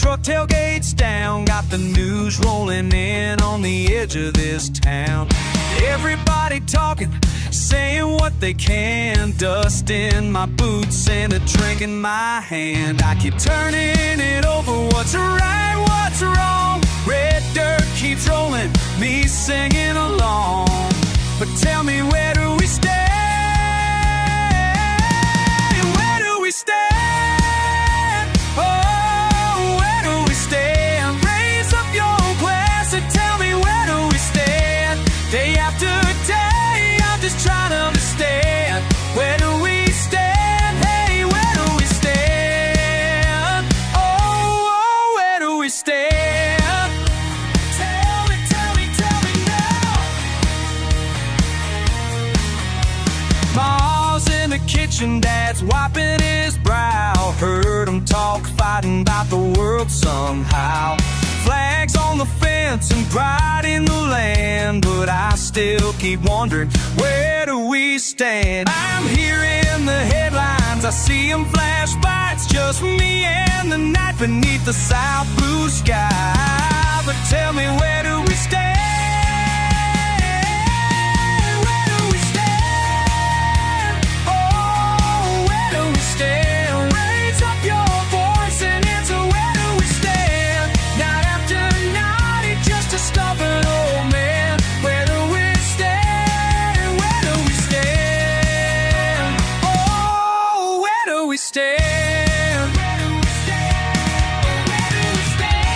truck tailgates down, got the news rolling in on the edge of this town. Everybody talking, saying what they can, dust in my boots and a drink in my hand. I keep turning it over, what's right, what's wrong. Red dirt keeps rolling, me singing along. But tell me, where do we stand? Where do we stand? Oh, where do we stand? Raise up your glass and tell me, where do we stand? Day after day, I'm just trying to understand. Where do we stand? Hey, where do we stand? Oh, where do we stand? Tell me now. Ma's in the kitchen, Dad's wiping his brow. Heard him talk, fighting about the world somehow. Flags on the fence and pride in the land, but I still keep wondering, where do we stand? I'm hearing the headlines, I see them flash by. It's just me and the night beneath the south blue sky. But tell me, where do we stand? Where do we stand? Oh, where do we stand? Raise up your voice and answer, where do we stand? Night after night, it's just a stubborn old man. Where do we stand? Where do we stand? Oh, where do we stand? Where do we stand? Where do we stand?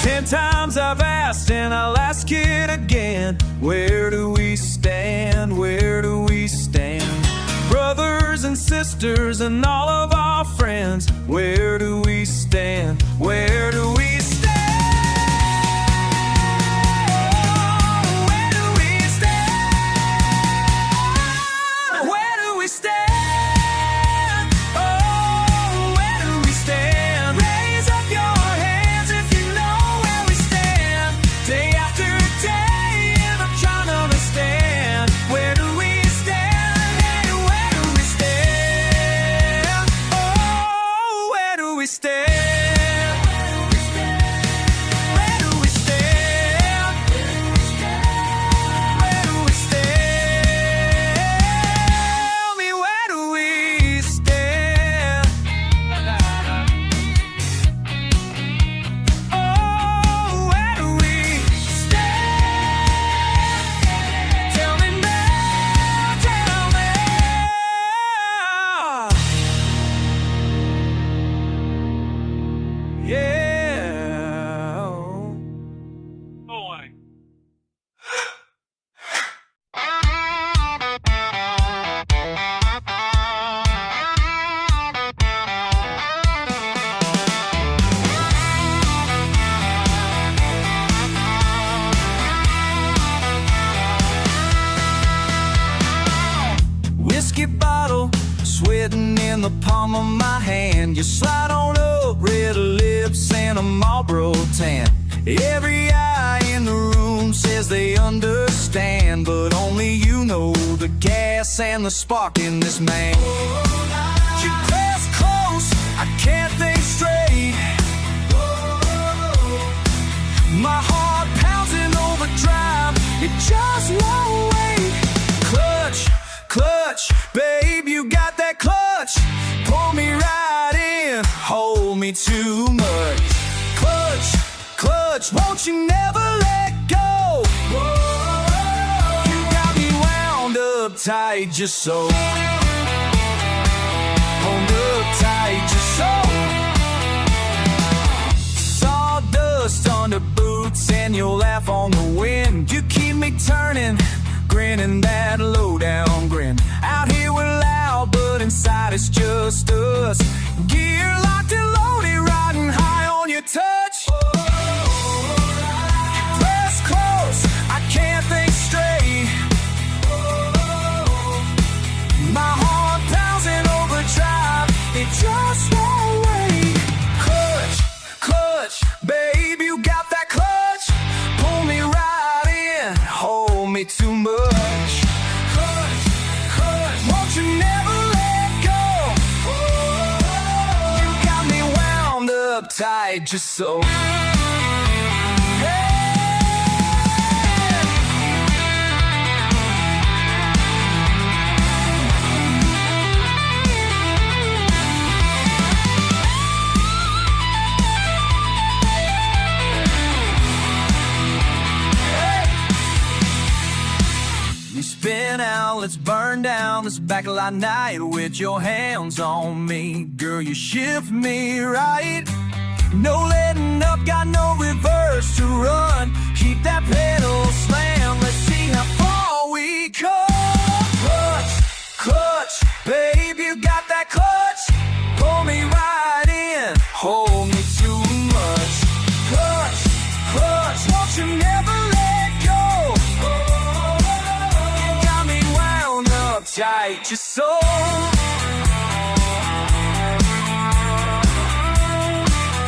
10 times I've asked and I'll ask it again. Where do we stand? Where do we stand? Brothers and sisters and all of our friends, where do we stand? Where do we stand? Where do we stand? Where do we stand? Oh, where do we stand? Raise up your hands if you know where we stand. Day after day, and I'm trying to understand. Where do we stand? Hey, where do we stand? Oh, where do we stand? Where do we stand? Where do we stand? Tell me, where do we stand? Oh, where do we stand? Tell me now, tell me. Yeah. Boy. Whiskey bottle, sweating in the palm of my hand. You slide on up, red lips and a Marlboro tan. Every eye in the room says they understand, but only you know the gas and the spark in this man. You press close, I can't think straight. My heart pounds in overdrive, it just won't wait. Clutch, clutch, babe, you got that clutch. Pull me right in, hold me too much. Clutch, clutch, won't you never let go? You got me wound up tight, just so. Wound up tight, just so. Sawdust under boots and you'll laugh on the wind. You keep me turning, grinning that low down grin. Out here we're loud, but inside it's just us. Gear locked and loaded, riding high on your touch. Press close, I can't think straight. My heart pounds in overdrive, it just won't wait. Clutch, clutch, uptight just so. Spin out, let's burn down this backlight night with your hands on me. Girl, you shift me right. No letting up, got no reverse to run. Keep that pedal slam, let's see how far we come. Clutch, clutch, babe, you got that clutch. Pull me right in, hold me too much. Clutch, clutch, won't you never let go. Tight, just so.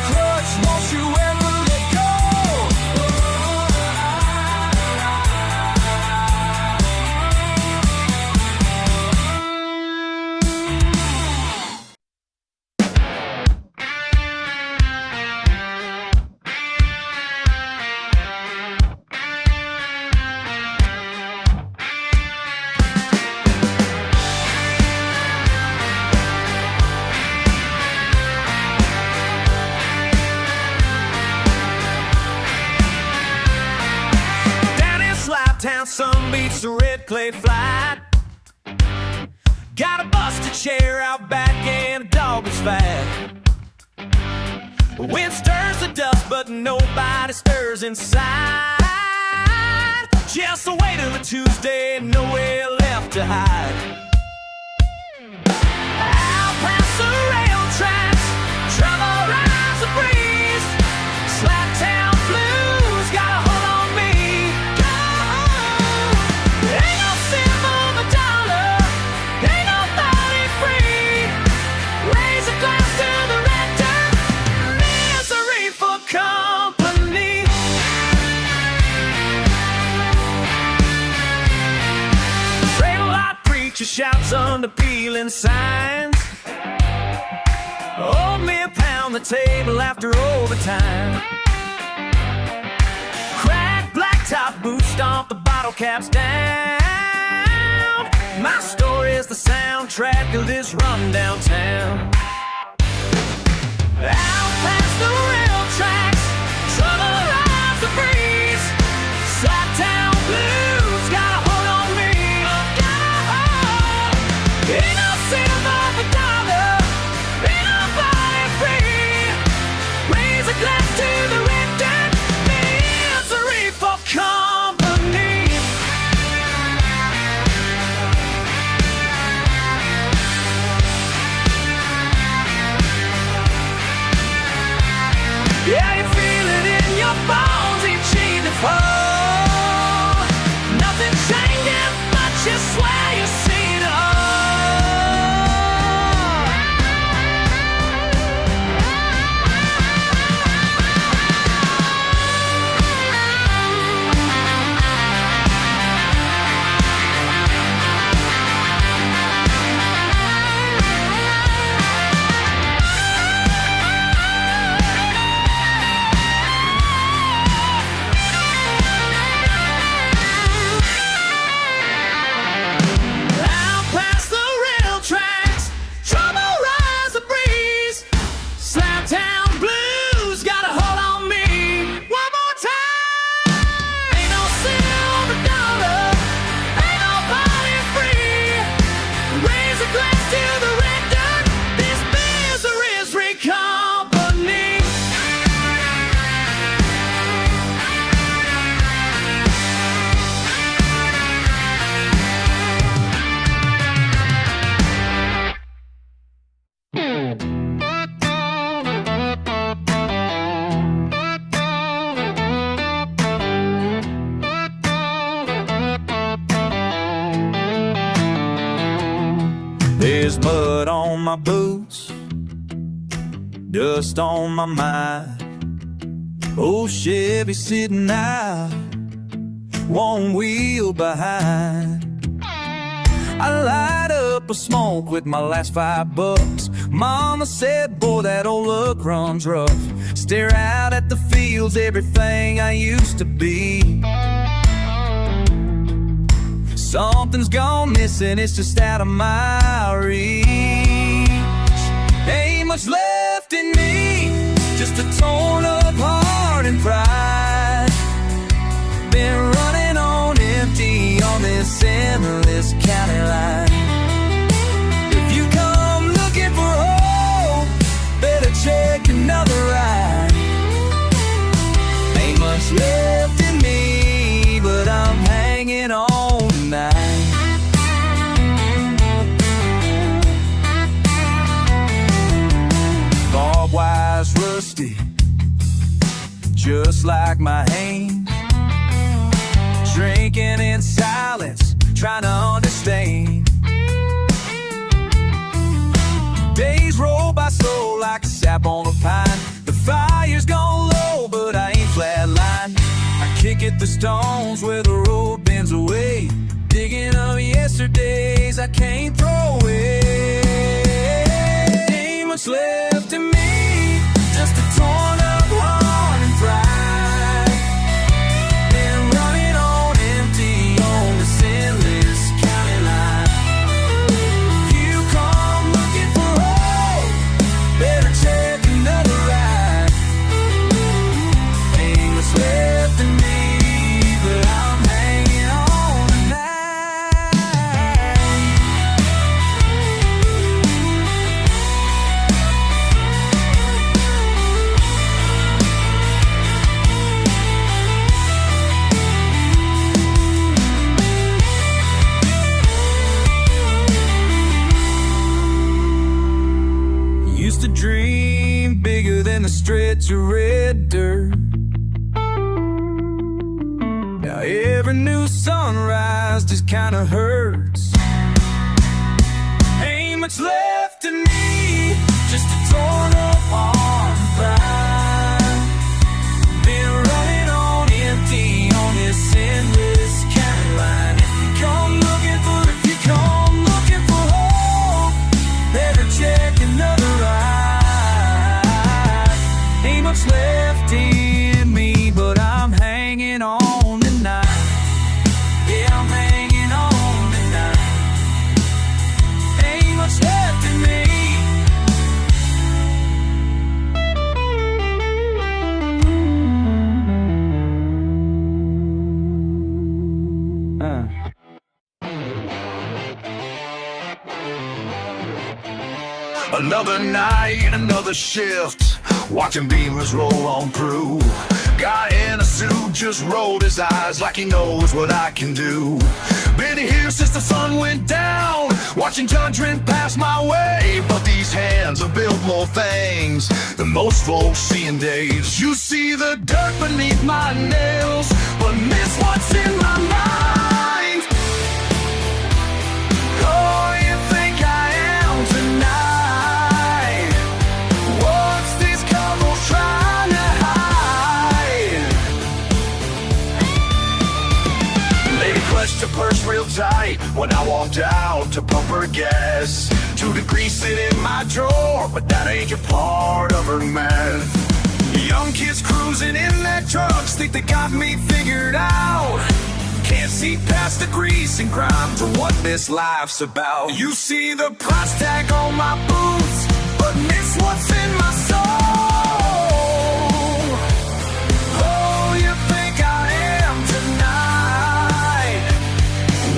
Clutch, won't you ever let go. Town sun beats the red clay flat. Got a busted chair out back and a dog is fat. Wind stirs the dust but nobody stirs inside. Just a wait till a Tuesday and nowhere left to hide. Out past the rail tracks, trouble rides the breeze. Slap town blues got a hold on me. Shouts under peeling signs. Old me a pound the table after overtime. Cracked blacktop boots stomp the bottle caps down. My story is the soundtrack of this run downtown. Out past the rail tracks, trouble rides the breeze. Slacktown blues got a hold on me. Ain't no silver for dollar, ain't nobody free. Raise a glass to the red dirt, misery for company. Yeah, you feel it in your bones each evening fall. Nothing changing, but you swear you see it all. There's mud on my boots, dust on my mind. Old Chevy sitting out, one wheel behind. I light up a smoke with my last $5. Mama said, boy, that old luck runs rough. Stare out at the fields, everything I used to be. Something's gone missing, it's just out of my reach. Ain't much left in me, just a torn up heart and pride. Been running on empty on this endless county line. If you come looking for hope, better check another ride. Ain't much left in me, but I'm hanging on tonight. Barbed wire's rusty, just like my hand. Drinking in silence, trying to understand. Days roll by slow like sap on a pine. The fire's gone low, but I ain't flatlined. I kick at the stones where the road bends away, digging up yesterdays I can't throw away. Ain't much left in me, just a torn up heart and pride. Been running on empty on this endless county line. You come looking for hope, better check another ride. Ain't much left in me, but I'm hanging on tonight. Used to dream bigger than the stretch of red dirt. Now every new sunrise just kinda hurts. Ain't much left in me, just a torn up heart and pride. Been running on empty on this endless county line. If you come looking for hope, better check another ride. Ain't much left in me, but I'm hanging on tonight. Yeah, I'm hanging on tonight. Ain't much left in me. Another night, another shift, watching beamers roll on through. Guy in a suit just rolled his eyes like he knows what I can do. Been here since the sun went down, watching judgment pass my way. But these hands have built more things than most folks see in days. You see the dirt beneath my nails, but miss what's in my mind. Oh, you think I am tonight? What's these couples trying to hide? Lady clutched her purse real tight when I walked out to pump her gas. 2 degrees sit in my drawer, but that ain't your part of her math. Young kids cruising in their trucks think they got me figured out. Can't see past the grease and grime to what this life's about. You see the price tag on my boots, but miss what's in my soul. Oh, you think I am tonight?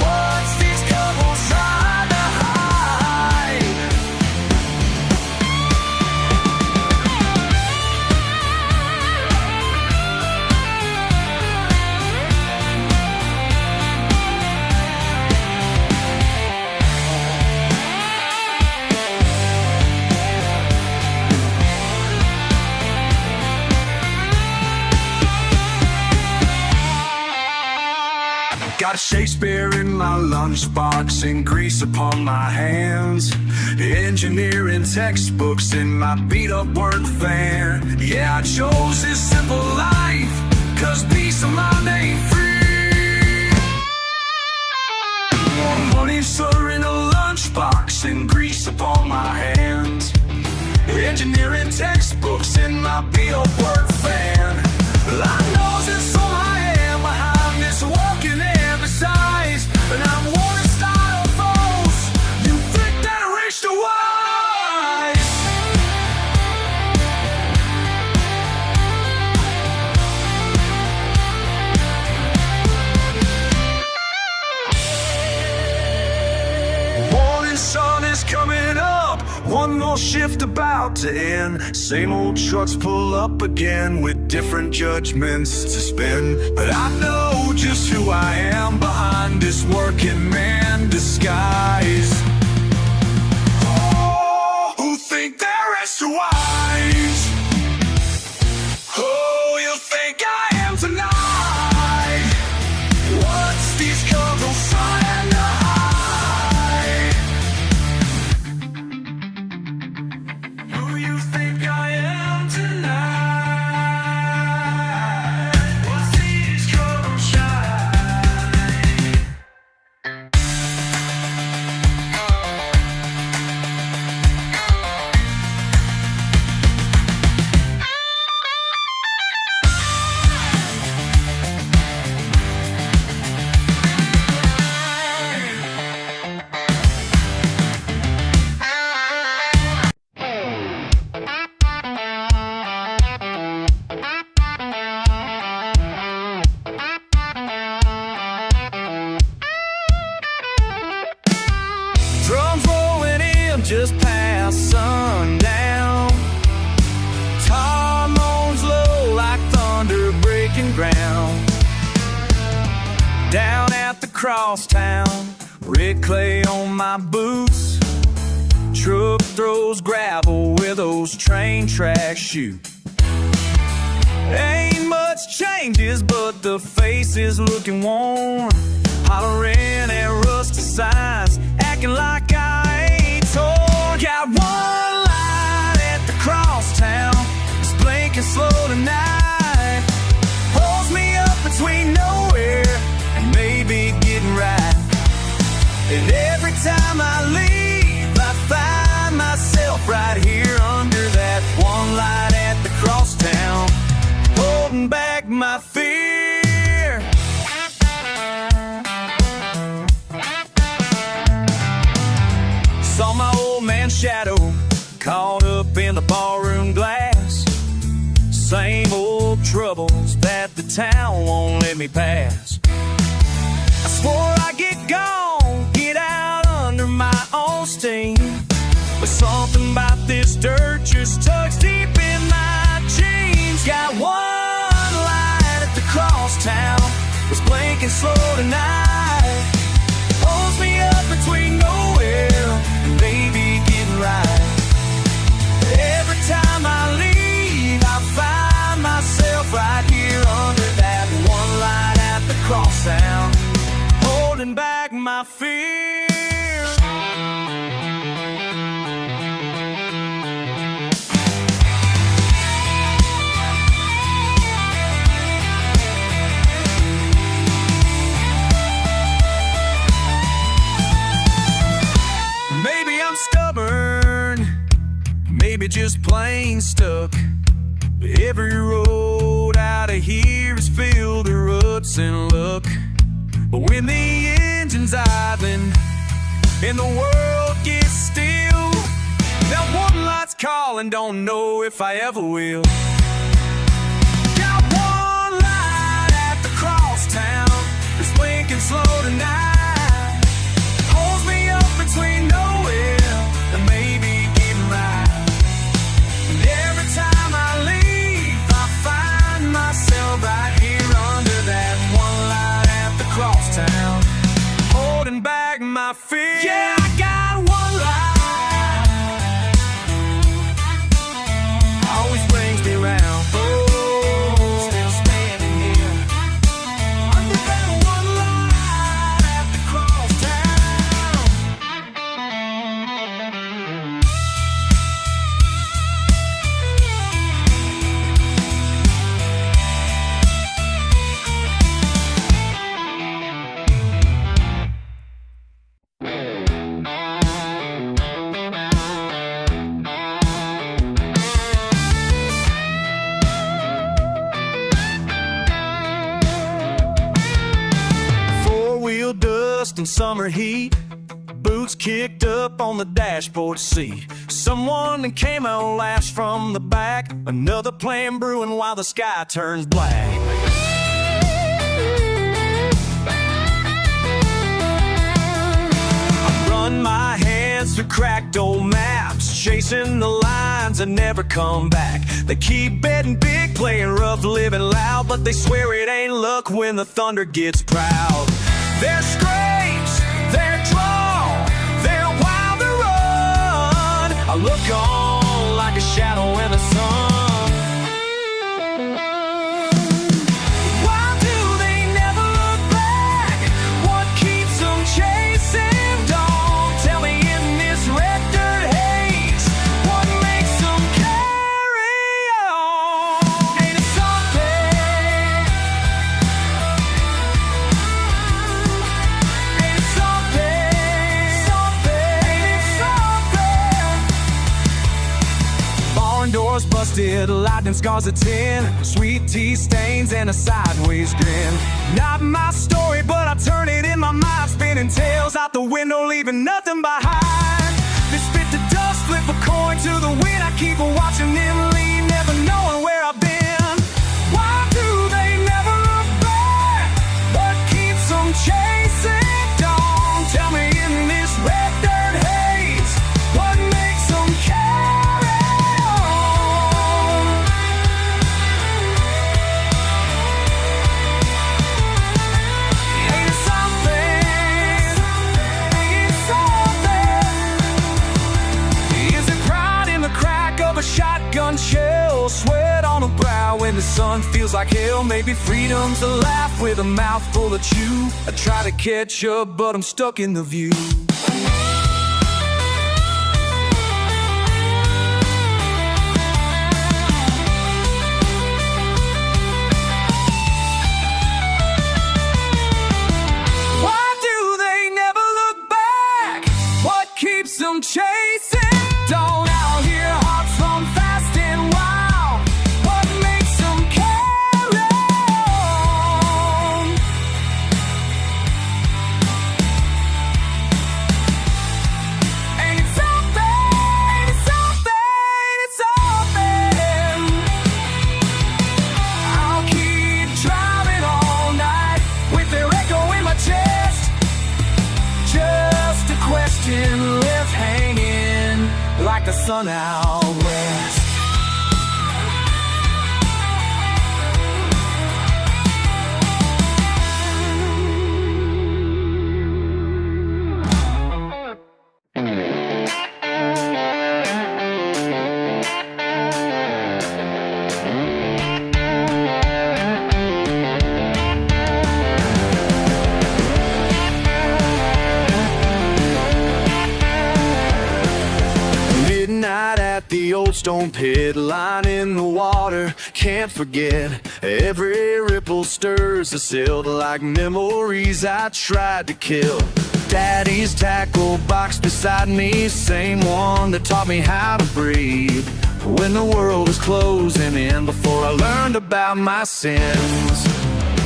What's these couples trying to hide? Got Shakespeare in my lunchbox and grease upon my hands. Engineering textbooks in my beat-up work van. Yeah, I chose this simple life, cause peace of mind ain't free. More money, sir, in a lunchbox and grease upon my hands. Engineering textbooks in my BO work fan. I know just who I am behind this working every size. And I'm one style foes. You think that I reached the wise? Morning sun is coming up. One more shift about to end. Same old trucks pull up again with different judgments to spin. But I know just who I am behind this working man disguise. Oh, who think they're as wise? Oh, you think I am tonight? What's these colors trying to hide? Who you think I am tonight? What's these colors shine? Drums rolling in just past sundown. Tom moans low like thunder breaking ground. Down at the crosstown, red clay on my boots. Truck throws gravel where those train tracks shoot. Ain't much changes, but the face is looking worn. Hollering at rusty signs, acting like I ain't torn. Got one light at the crosstown, it's blinking slow tonight. Holds me up between nowhere and maybe getting right. And every time I leave, I find myself right here under that one light at the crosstown, holding back my fear. Saw my old man's shadow caught up in the barroom glass. Same old troubles that the town won't let me pass. I swore I'd get gone, get out under my own steam. But something about this dirt just tugs deep in my jeans. Got one light at the crosstown, was blinking slow tonight. Holds me up between nowhere and maybe getting right. Every time I leave, I find myself right here under that one light at the crosstown, holding back my fear. Maybe I'm stubborn, maybe just plain stuck. But every road out of here is filled with ruts and luck. But when the engine's idling and the world gets still, that one light's calling, don't know if I ever will. Got one light at the crosstown, it's blinking slow tonight. Holds me up between nowhere and maybe getting right. And every time I leave, I find myself right here under that one light at the crosstown, holding back my fear. Yeah, I got one light, always brings me round. Oh, still standing here under that one light at the crosstown. rust and summer heat, boots kicked up on the dashboard seat. Someone in camo laughs from the back, another plan brewing while the sky turns black. I run my hands through cracked old maps, chasing the lines and never come back. They keep betting big, playing rough, living loud, but they swear it ain't luck when the thunder gets proud. They're scrapes, they're draw, they're wild to run. I look on like a shadow in the sun. Why do they never look back? What keeps them chasing dawn? Tell me in this red dirt haze, what makes them carry on? Ain't it something? Ain't it something? Ain't it something? Barn doors busted, lightning scars of tin, sweet tea stains and a sideways grin. Not my story, but I turn it in my mind, spinning tales out the window, leaving nothing behind. They spit the dust, flip a coin to the wind. I keep watching them leave, never knowing where I've been. Why do they never look back? What keeps them chasing dawn? Tell me in this red dirt haze, what makes them carry on? Ain't it something? Ain't it something? Is it pride in the crack of a shotgun shell? Sweat on the brow when the sun feels like hell? Maybe freedom's a laugh with a mouth full of chew. I try to catch up, but I'm stuck in the view. Why do they never look back? What keeps them chasing dawn? Out here, hearts run fast and wild. What makes them carry on? Ain't it something? Ain't it something? Ain't it something? I'll keep driving all night with their echo in my chest. Just a question left hanging like the sun out west. Midnight at the old stone pit, line in the water, can't forget. Every ripple stirs the silt like memories I tried to kill. Daddy's tackle box beside me, same one that taught me how to breathe. When the world was closing in, before I learned about my sins.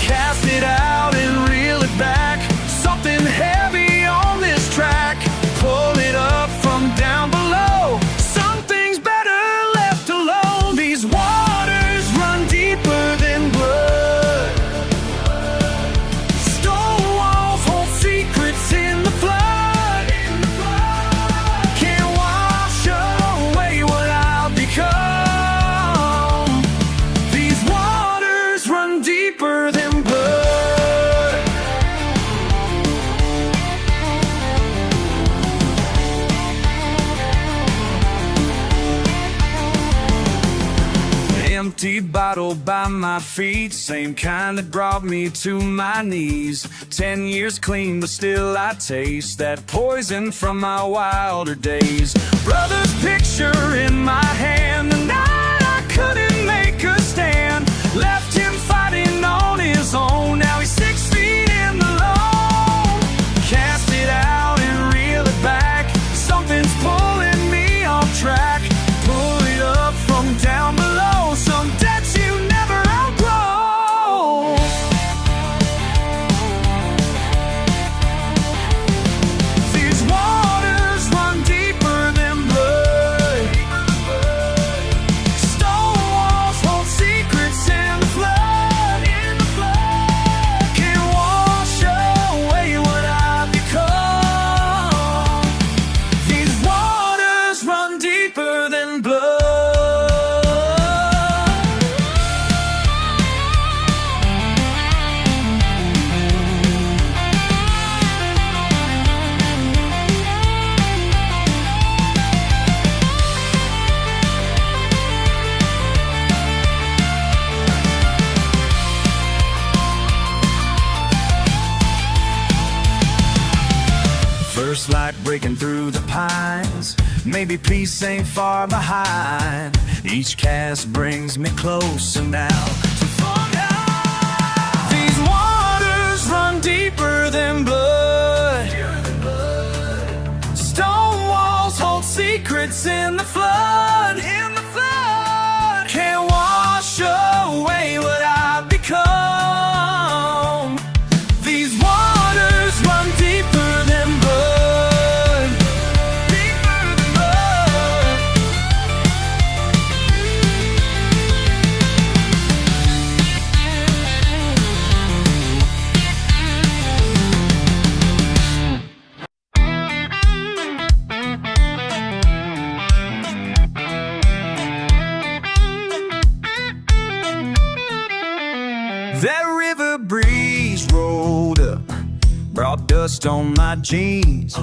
Cast it out and reel it back, something heavy on this track. Pull it up from down below, something's better left alone. These waters run deeper than blood. Stone walls hold secrets in the flood. Can't wash away what I've become. These waters run deeper than blood. Empty bottle by my feet, same kind that brought me to my knees. 10 years clean, but still I taste that poison from my wilder days. Brother's picture in my hand, the night I couldn't make a stand. Left him fighting on his own, now he's 6 feet in the loam. Cast it out and reel it back, something's pulling me off track. Pull it up from down below, some debts you never outgrow. breaking through the pines. Maybe peace ain't far behind. Each cast brings me closer now to find. These waters run deeper than blood. Stone walls hold secrets in the flood. Can't wash away what I've become. These waters run deeper than blood. Deeper than blood. That river breeze rolled up, brought dust on my jeans.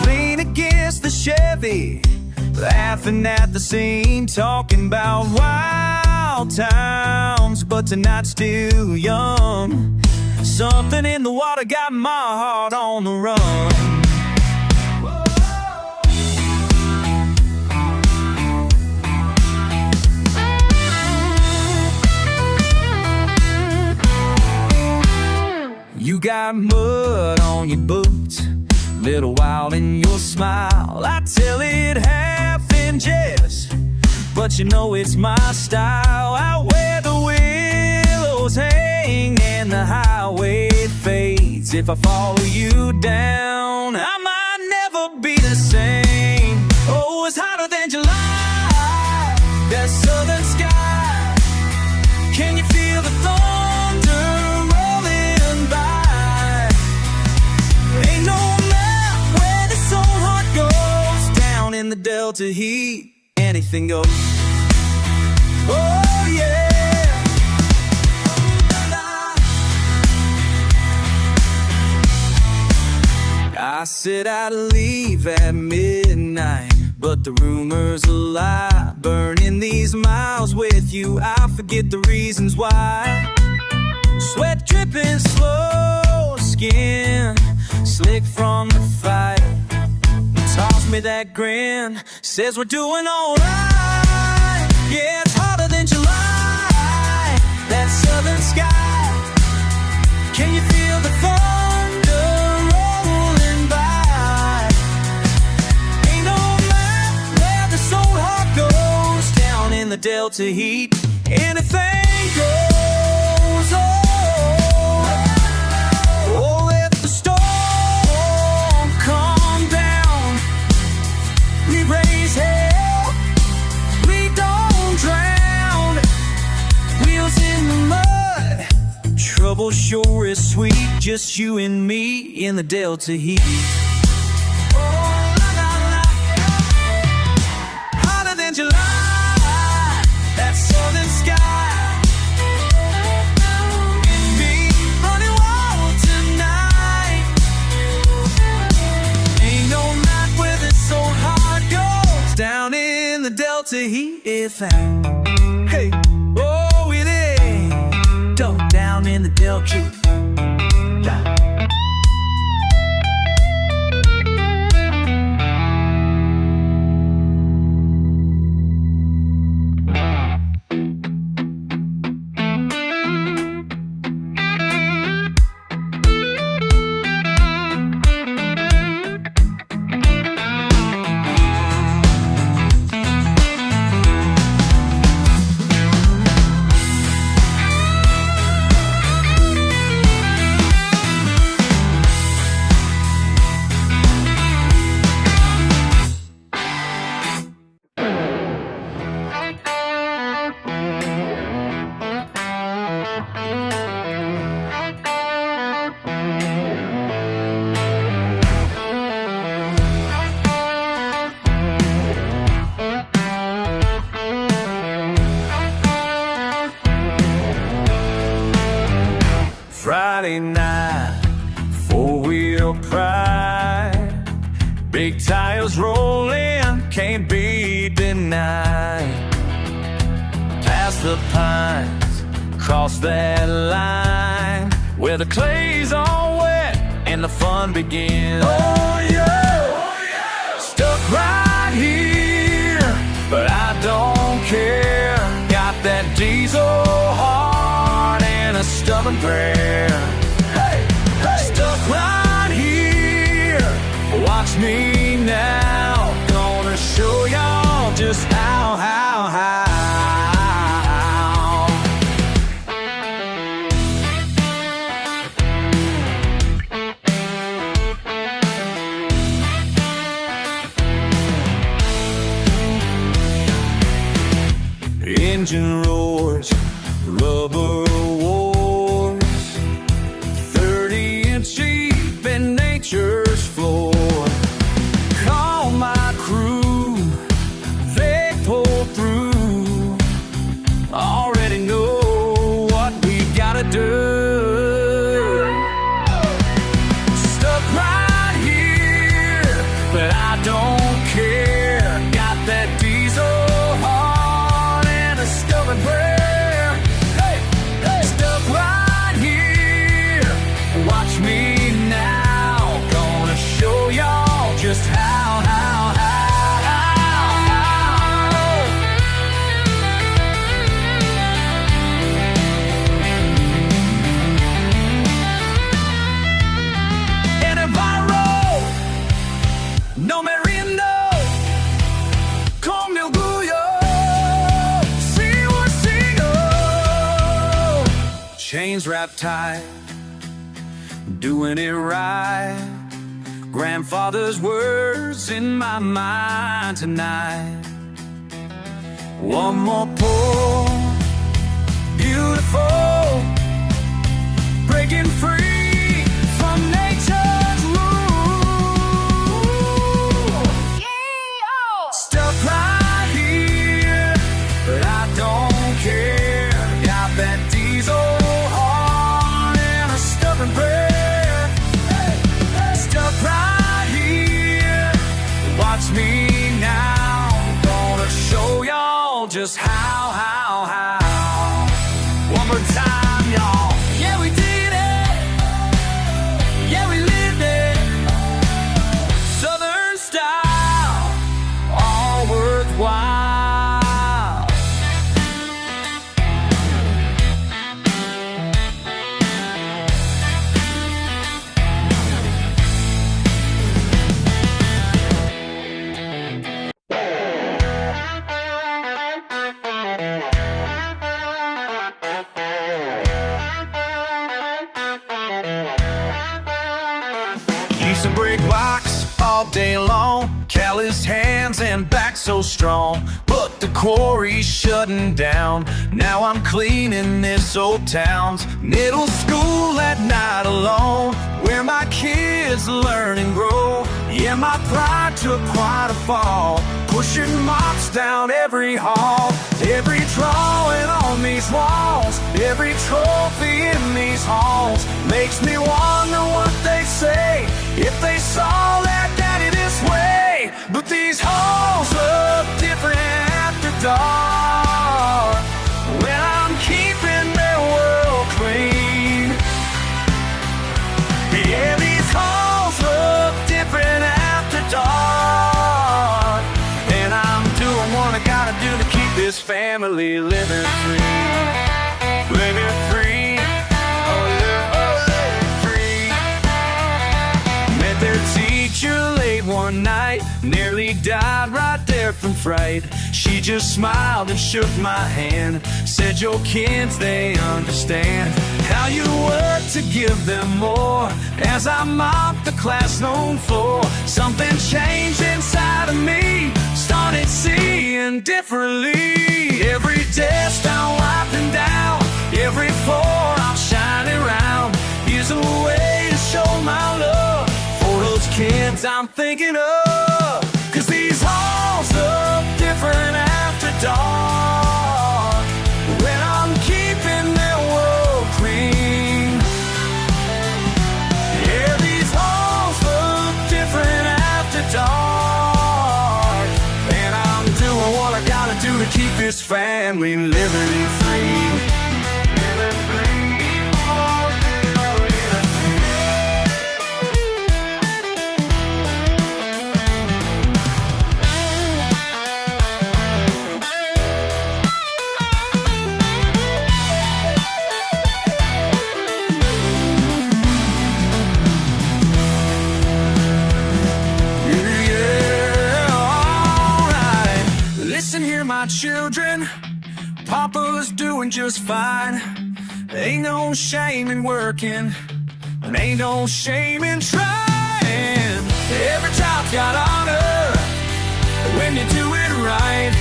Lean against the Chevy, laughing at the scene, talking about wild times, but tonight's still young. Something in the water got my heart on the run. You got mud on your boots, little wild in your smile. I tell it half in jest, but you know it's my style. Out where the willows hang and the highway fades, if I follow you down, I might never be the same. Oh, it's hotter than July, that southern sky. Can you feel the thunder rolling by? Ain't no map where the soul heart goes. Down in the Delta heat, anything goes. Oh yeah. I said I'd leave at midnight, but the rumors a lie. Burning these miles with you, I forget the reasons why. Sweat dripping slow, skin slick from the fight. Toss me that grin, says we're doing alright. Yeah, it's hotter than July, that southern sky. Can you feel the thunder rolling by? Ain't no map where the soul heart goes. Down in the Delta heat, anything goes. Oh, let the storm come down. We raise hell, we don't drown. Wheels in the mud, trouble sure is sweet. Just you and me in the Delta heat. Oh, la, la, la. Hotter than July, that southern sky. And me running wild tonight. Ain't no night where this soul heart goes. Down in the Delta heat, if I, hey, oh it ain't. Down in the Delta heat. Friday night, four-wheel pride. Big tires rolling, can't be denied. Past the pines, cross that line, where the clay's all wet and the fun begins. Oh yeah! diesel heart and a stubborn prayer. Hey, hey. Stuck right here, watch me now. Gonna show y'all just how. Engine roars, rubber wars, 30-inch Jeep in nature's floor. Call my crew, they pull through. Already know what we gotta do. Stuck right here, but I don't care. Got that diesel prayer. Hey, hey. Stuck right here, watch me now. Gonna show y'all just how. And if I roll, no merino, con el orgullo. Chains wrapped tight, doing it right. Grandfather's words in my mind tonight. One more pull, beautiful, breaking free from nature's rule. Yeah! Stuck right here, but I don't care. Got that diesel prayer. Hey, hey. Stuck right here, watch me now. Gonna show y'all just how. One more time, y'all. Yeah, we did it. Yeah, we lived it. Southern style, all worthwhile. Used to break rocks all day long, calloused hands and back so strong. But the quarry's shutting down, now I'm cleaning this old town's middle school at night alone, where my kids learn and grow. Yeah, my pride took quite a fall, pushing mops down every hall. Every drawing on these walls, every trophy in these halls, makes me wonder what they'd say if they saw their daddy this way. But these halls look different after dark, when I'm keeping their world clean. Yeah, these halls look different after dark, and I'm doing what I gotta do to keep this family living free. Living free. Oh, living free. Met their teacher late one night, nearly died right there from fright. She just smiled and shook my hand, said your kids, they understand how you work to give them more. As I mopped the class known floor, something changed inside of me, started seeing differently. Every desk I'm wiping down, every floor I'm shining around, is a way to show my love for those kids I'm thinking of. Cause these halls look different after dark, when I'm keeping their world clean. Yeah, these halls look different after dark, and I'm doing what I gotta do to keep this family living free. Living free. children, Papa's doing just fine. Ain't no shame in working, and ain't no shame in trying. Every job's got honor when you do it right,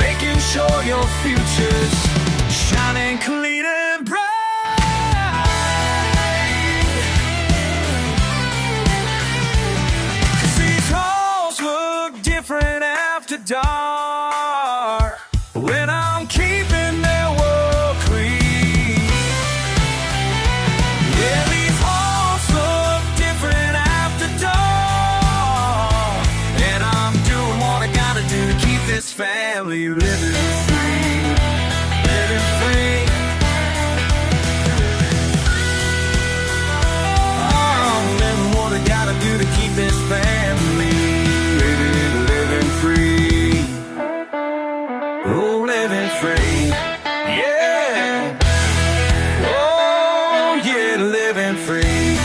making sure your future's shining clean and bright. 'Cause these halls look different after dark, when I'm keeping their world clean. Yeah, these halls look different after dark, and I'm doing what I gotta do to keep this family living free, living free. I'm living what I gotta do to keep this family living free. Oh, living free, yeah. Oh, yeah, living free.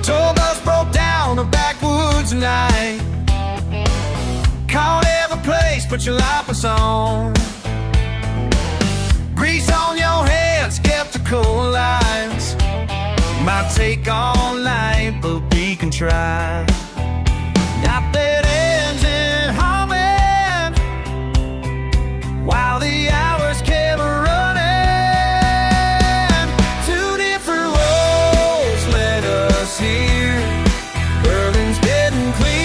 Tour bus broke down a backwoods night. Caught every place, put your lights on. Grease on your head, skeptical lines. Might take all night, but we can try. Got that engine humming while the hours kept running. Two different roads led us here. Berlin's getting clearer.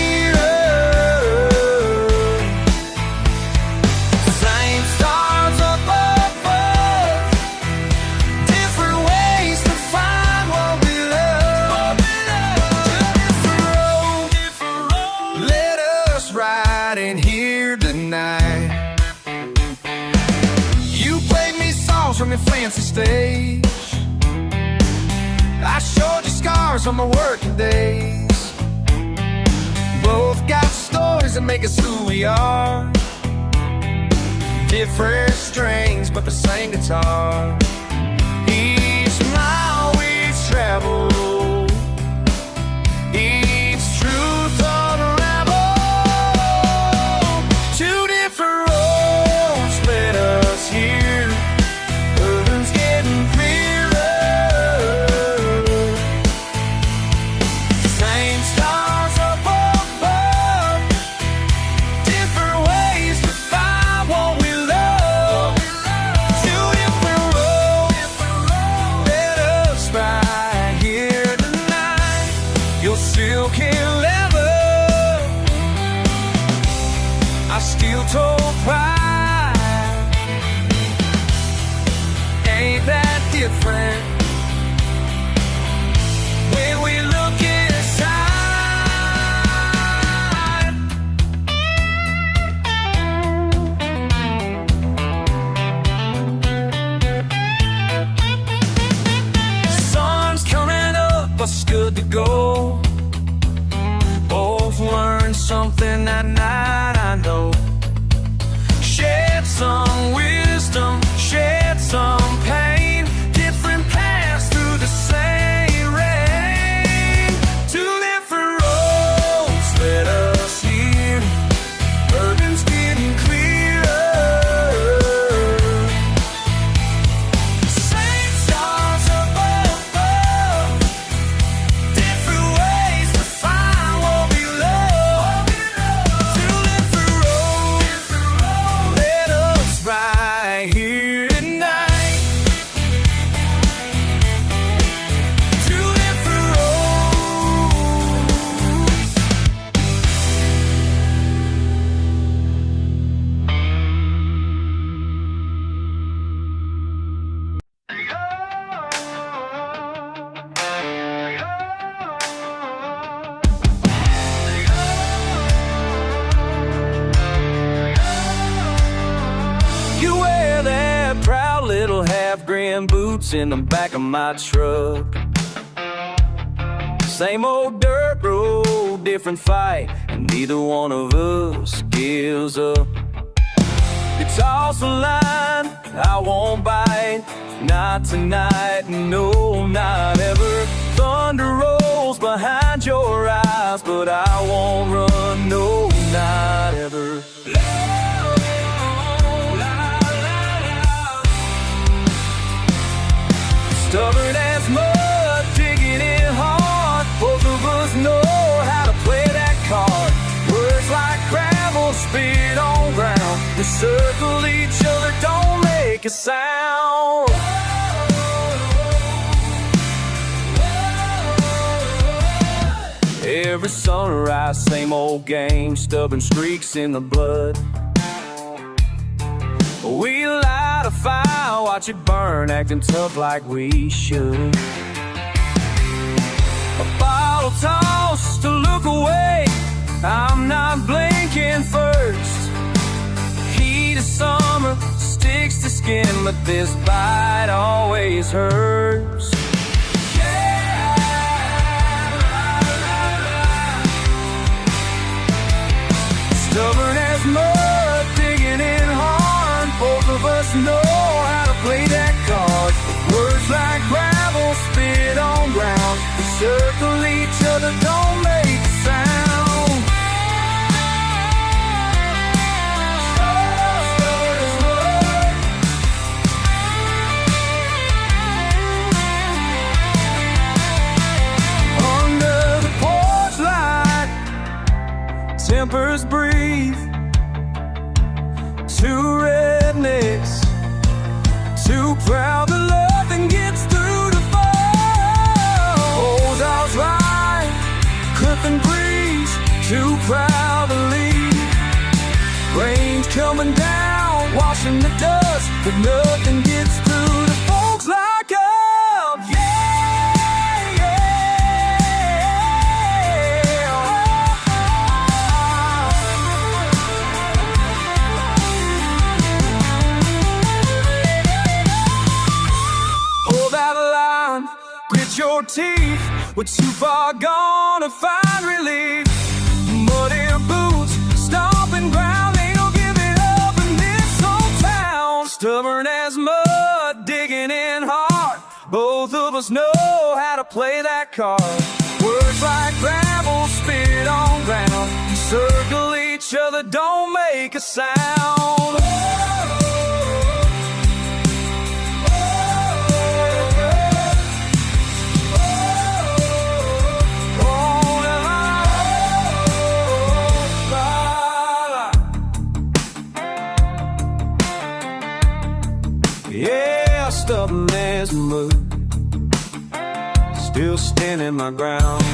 Same stars up above, different ways to find what we love. Different road, let us ride in here tonight. You played me songs from your fancy stage. I showed you scars on my working days. Both got stories that make us who we are. Different strings, but the same guitar. Each mile we travel, each truth unraveled. Two different roads led us here. Urban's getting clearer. Same stars up above, different ways to find what we love. Two different roads, let us ride here tonight. Your silky leather, I still told pride. Ain't that different when we look inside? Sun's coming up, it's good to go. Both learned something that night, I know. Shared some wisdom, shared some pain. Different paths through the same rain. Two different roads led us here. Urban's getting clearer. Same stars up above, different ways to find what we love. Two different roads, let us ride here tonight. Two different roads. You wear that proud little half-grin boots in the back of my truck. Same old dirt road, different fight, and neither one of us gives up. You toss a line, I won't bite. Not tonight, no, not ever. Thunder rolls behind your eyes, but I won't run, no, not ever. Stubborn as mud, digging in hard. Both of us know how to play that card. Words like gravel, spit on ground. We circle each other, don't make a sound. Every sunrise, same old game. Stubborn streaks in the blood. We light a fire, watch it burn, acting tough like we should. A bottle tossed to look away, I'm not blinking first. Heat of summer sticks to skin, but this bite always hurts. Stubborn as mud, digging in hard. Both of us know how to play that card. Words like gravel, spit on ground. We circle each other, don't make a sound. Stubborn as mud. Under the porch light, tempers breathe. Two rednecks, too proud to love and gets through the fall. Old dogs ride, cliff and breeze, too proud to leave. Rain's coming down, washing the dust, but nothing gets through to folks like us. Your teeth, we're too far gone to find relief. Muddy boots, stomping ground, ain't no giving up in this old town. Stubborn as mud, digging in hard. Both of us know how to play that card. Words like gravel, spit on ground. Circle each other, don't make a sound. Yeah, stubborn as mud, still standing my ground.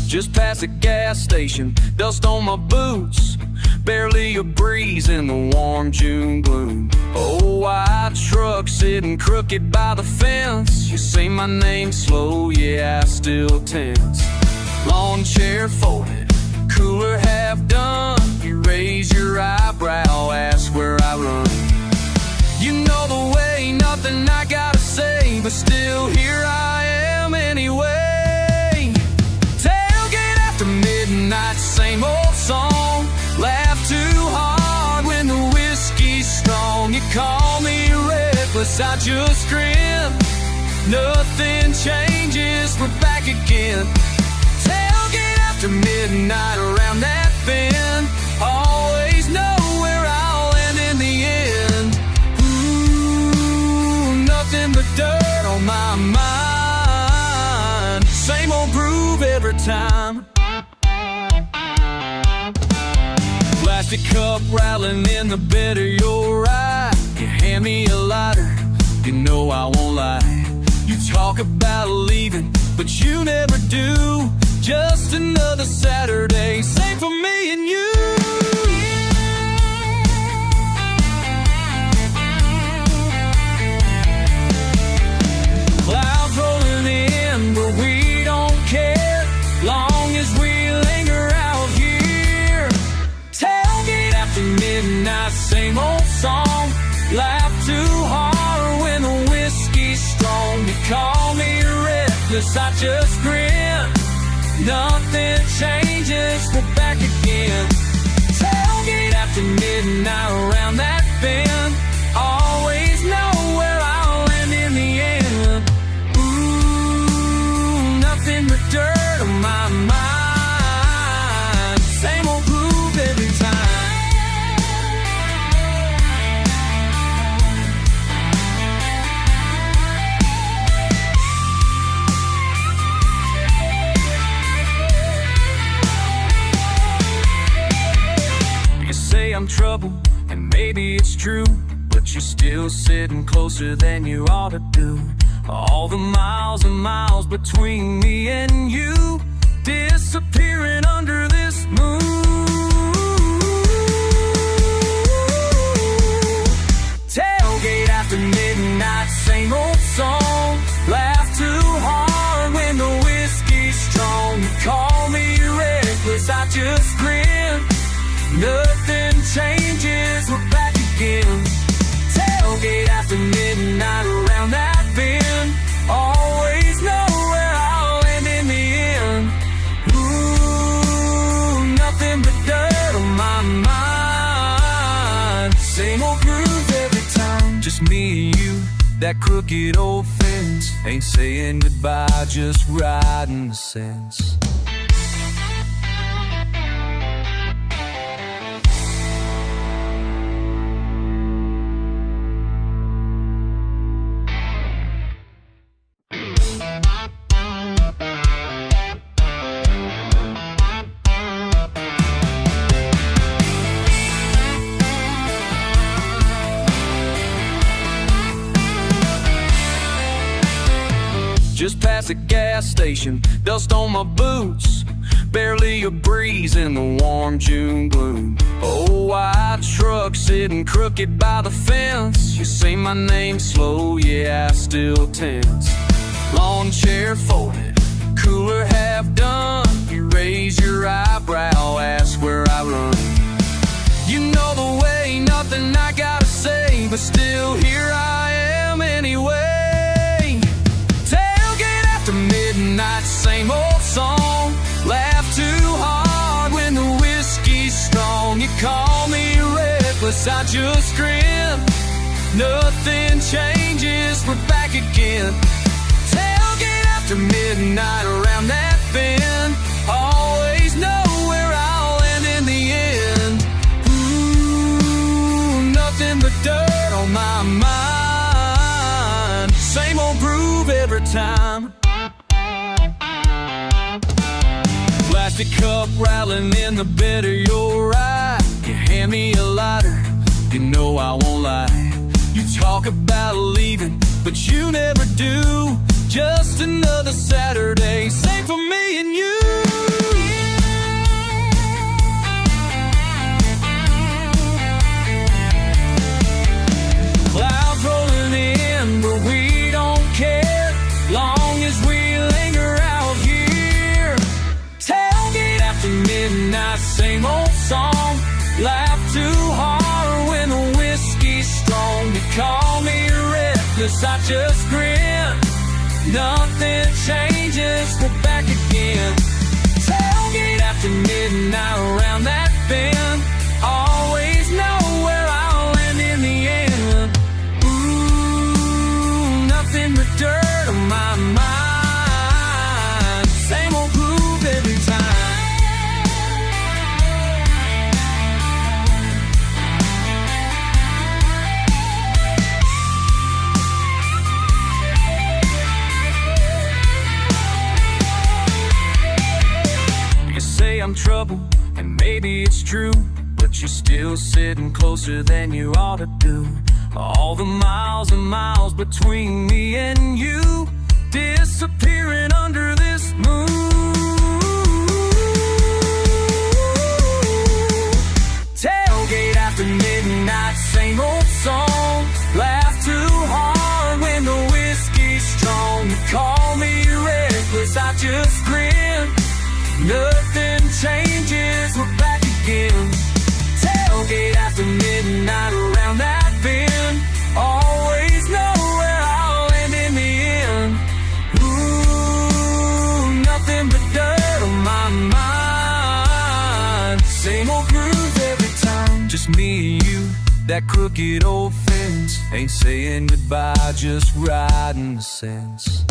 Just past the gas station, dust on my boots, barely a breeze in the warm June gloom. Oh, white truck sitting crooked by the fence. You say my name slow, yeah, I still tense. Lawn chair folded, cooler half done. You raise your eyebrow, ask where I run. You know the way, nothing I gotta say, but still here I am anyway. Midnight, same old song. Laugh too hard when the whiskey's strong. You call me reckless, I just grin. Nothing changes, we're back again. Tailgate after midnight around that bend. Always know where I'll land in the end. Ooh, nothing but dirt on my mind. Same old groove every time. Plastic cup rattling in the bed of your ride. You hand me a lighter, you know I won't lie. You talk about leaving, but you never do. Just another Saturday, same for me and you. Clouds rolling in, reckless, I just grin. Nothing changes, we're back again. Tailgate after midnight around that bend. Always know where I'll land in the end. Ooh, nothing but dirt on my mind. Same old groove every time. I'm trouble, and maybe it's true, but you're still sitting closer than you ought to do. All the miles and miles between me and you, disappearing under this moon. Tailgate after midnight, same old song. Laugh too hard when the whiskey's strong. You call me reckless, I just grin. Nothing changes, we're back again. Tailgate after midnight around that bend. Always know where I'll land in the end. Ooh, nothing but dirt on my mind. Same old groove every time. Just me and you, that crooked old fence. Ain't saying goodbye, just riding the sense. Just past a gas station, dust on my boots. Barely a breeze in the warm June gloom. Oh, wide truck sitting crooked by the fence. You say my name slow, yeah, I still tense. Lawn chair folded, cooler half done. You raise your eyebrow, ask where I run. You know the way, nothing I gotta say, but still here I am anyway. Midnight, same old song. Laugh too hard when the whiskey's strong. You call me reckless, I just grin. Nothing changes, we're back again. Tailgate after midnight around that bend. Always know where I'll land in the end. Ooh, nothing but dirt on my mind. Same old groove every time. Plastic cup rattling in the bed of your ride. You hand me a lighter, you know I won't lie. You talk about leaving, but you never do. Just another Saturday, same for me and you. Clouds rolling in, but we don't care, long as we linger out here. Tailgate after midnight, same old song. Laugh too hard when the whiskey's strong. You call me reckless, I just grin. Nothing changes, we're back again. Tailgate after midnight around that bend. Always know where I'll land in the end. Ooh, nothing but dirt on my mind. Same old groove every time. I'm trouble, and maybe it's true, but you're still sitting closer than you ought to do. All the miles and miles between me and you, disappearing under this moon. Tailgate after midnight, same old song. Laugh too hard when the whiskey's strong. You call me reckless, I just grin. Nothing changes, we're back again. Tailgate after midnight around that bend. Always know where I'll land in the end. Ooh, your groove every time. Just me and you, that crooked old fence. Ain't saying goodbye, just riding the sense.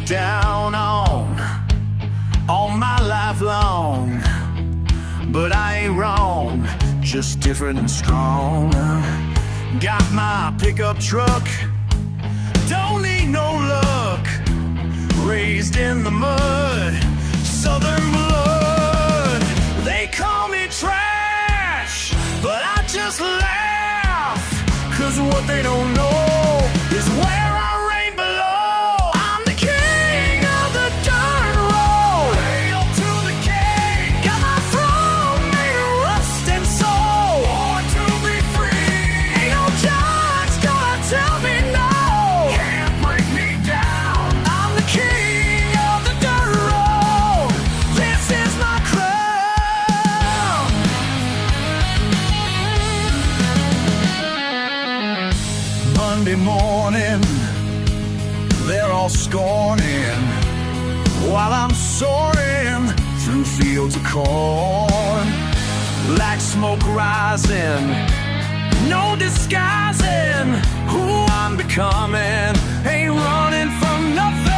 Down on all my life long, but I ain't wrong, just different and strong. Got my pickup truck, don't need no luck. Raised in the mud, southern blood. They call me trash, but I just laugh, 'cause what they don't know is where I reign below. Monday morning, they're all scorning, while I'm soaring through fields of corn. Like smoke rising, no disguising who I'm becoming. Ain't running from nothing.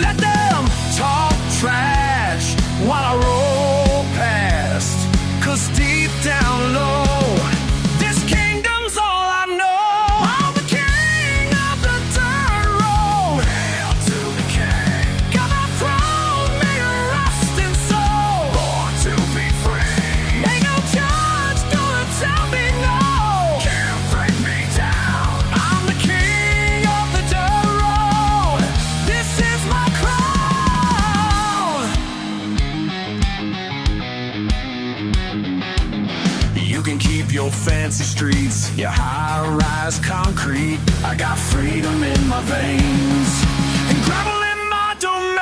Let them talk trash while I roll past, 'cause deep down low, your fancy streets, your high-rise concrete. I got freedom in my veins and gravel in my domain.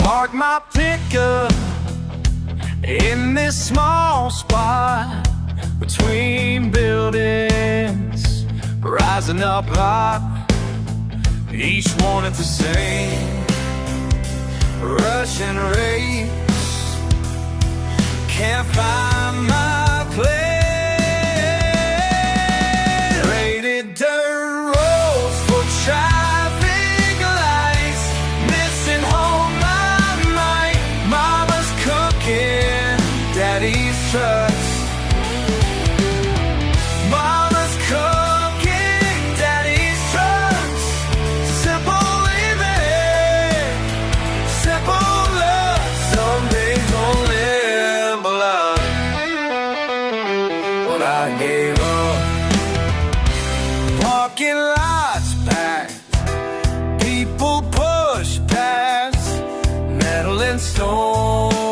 Park my pickup in this small spot between buildings, rising up hot, each one at the same rushing race. Can't find my place. Rated dirt roads for traffic lights, missing home my might. Mama's cooking, daddy's trucks. Mama's cooking, daddy's trucks. Simple living, simple love. Some days only blood. But I gave up. Parking lots packed, people push past, metal and stone.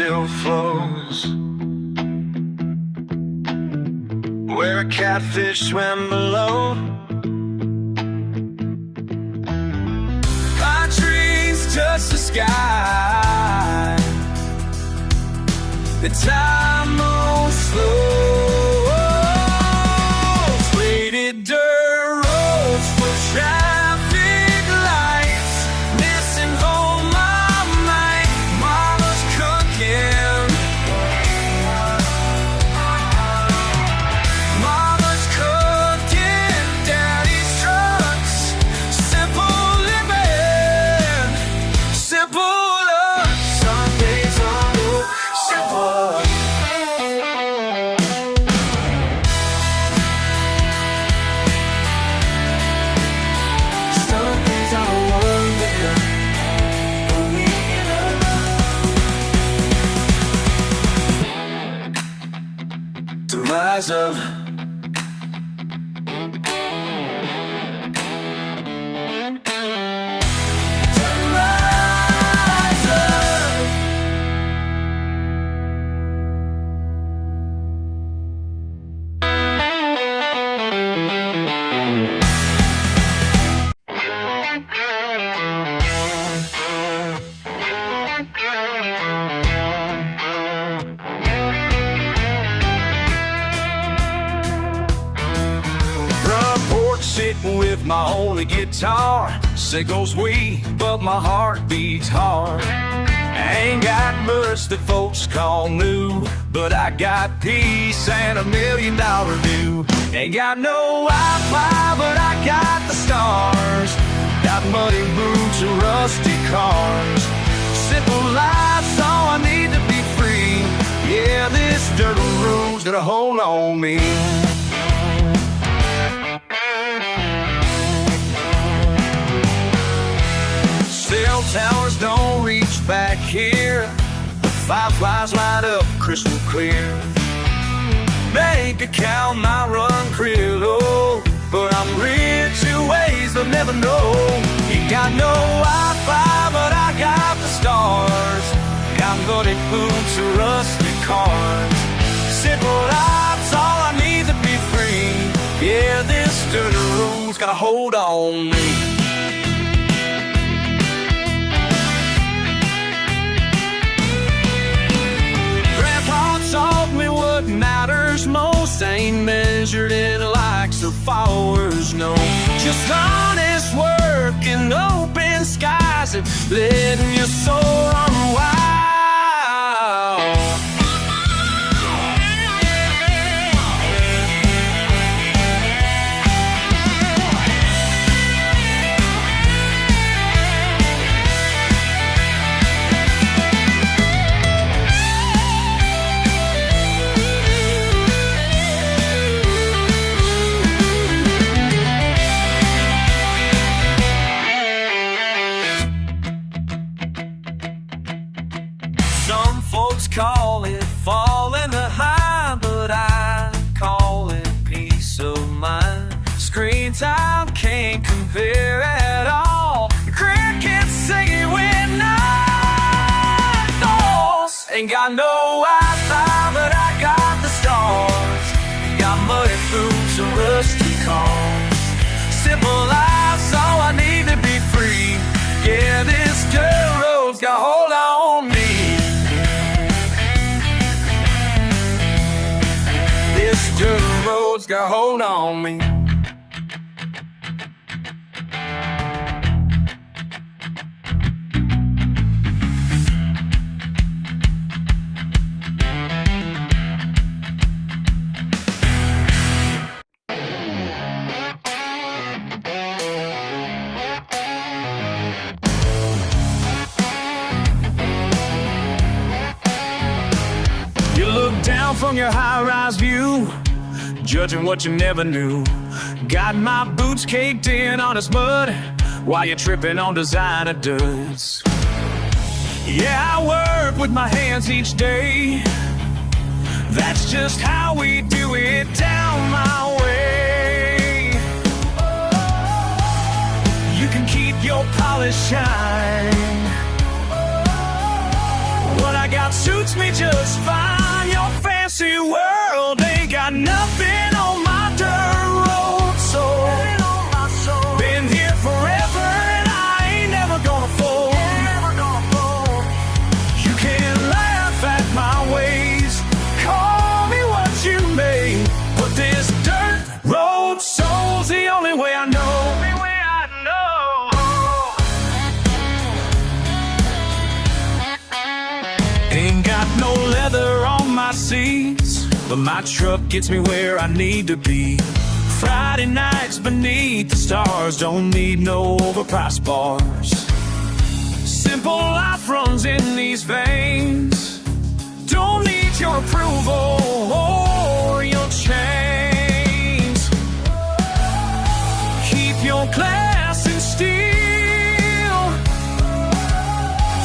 still flows, where a catfish swam below. Pine trees touch the sky, the time moves slow. Weighted dirt roads for traffic lights, missing home my mind. Mama's cooking, Mama's cooking, Daddy's trucks. Simple living, simple love. Some days are simple. Some days I wonder, to rise up. To rise up. Front porch sitting with my only guitar. Signals weak, but my heart beats hard. I ain't got much that folks call new, but I got peace and $1 million view. Ain't got no Wi-Fi, but I got the stars. Got muddy boots and rusty cars. Simple life's all I need to be free. Yeah, this dirt road's got a hold on me. Cell towers don't reach back here. The fireflies light up crystal clear. Bank account might run critical, but I'm rich in ways they'll never know. You got no Wi-Fi, but I got the stars. Got muddy boots and rusty cars. Simple life's all I need to be free. Yeah, this dirty road's got a hold on me. Taught me what matters most ain't measured in likes or followers, no. Just honest work and open skies and letting your soul run wild. Some folks call it falling behind, but I call it peace of mind. Screen time can't compare at all. Crickets singing with night falls. Ain't got no Wi-Fi, but I got the stars. Got muddy boots and rusty cars. Simple life's all I need to be free. Yeah, this dirt road's got a hold on me. This dirt road's got a hold on me. You look down from your high-rise view, judging what you never knew. Got my boots caked in honest mud while you're tripping on designer duds. Yeah, I work with my hands each day. That's just how we do it down my way. You can keep your polish shine What I got suits me just fine. Your fancy world ain't got nothing on my dirt road soul. Been here forever and I ain't never gonna fold. You can laugh at my ways, call me what you may, but this dirt road soul's the only way I know. Ain't got no leather on my seats, but my truck gets me where I need to be. Friday nights beneath the stars, don't need no overpriced bars. Simple life runs in these veins, don't need your approval or your chains. Keep your class and steel.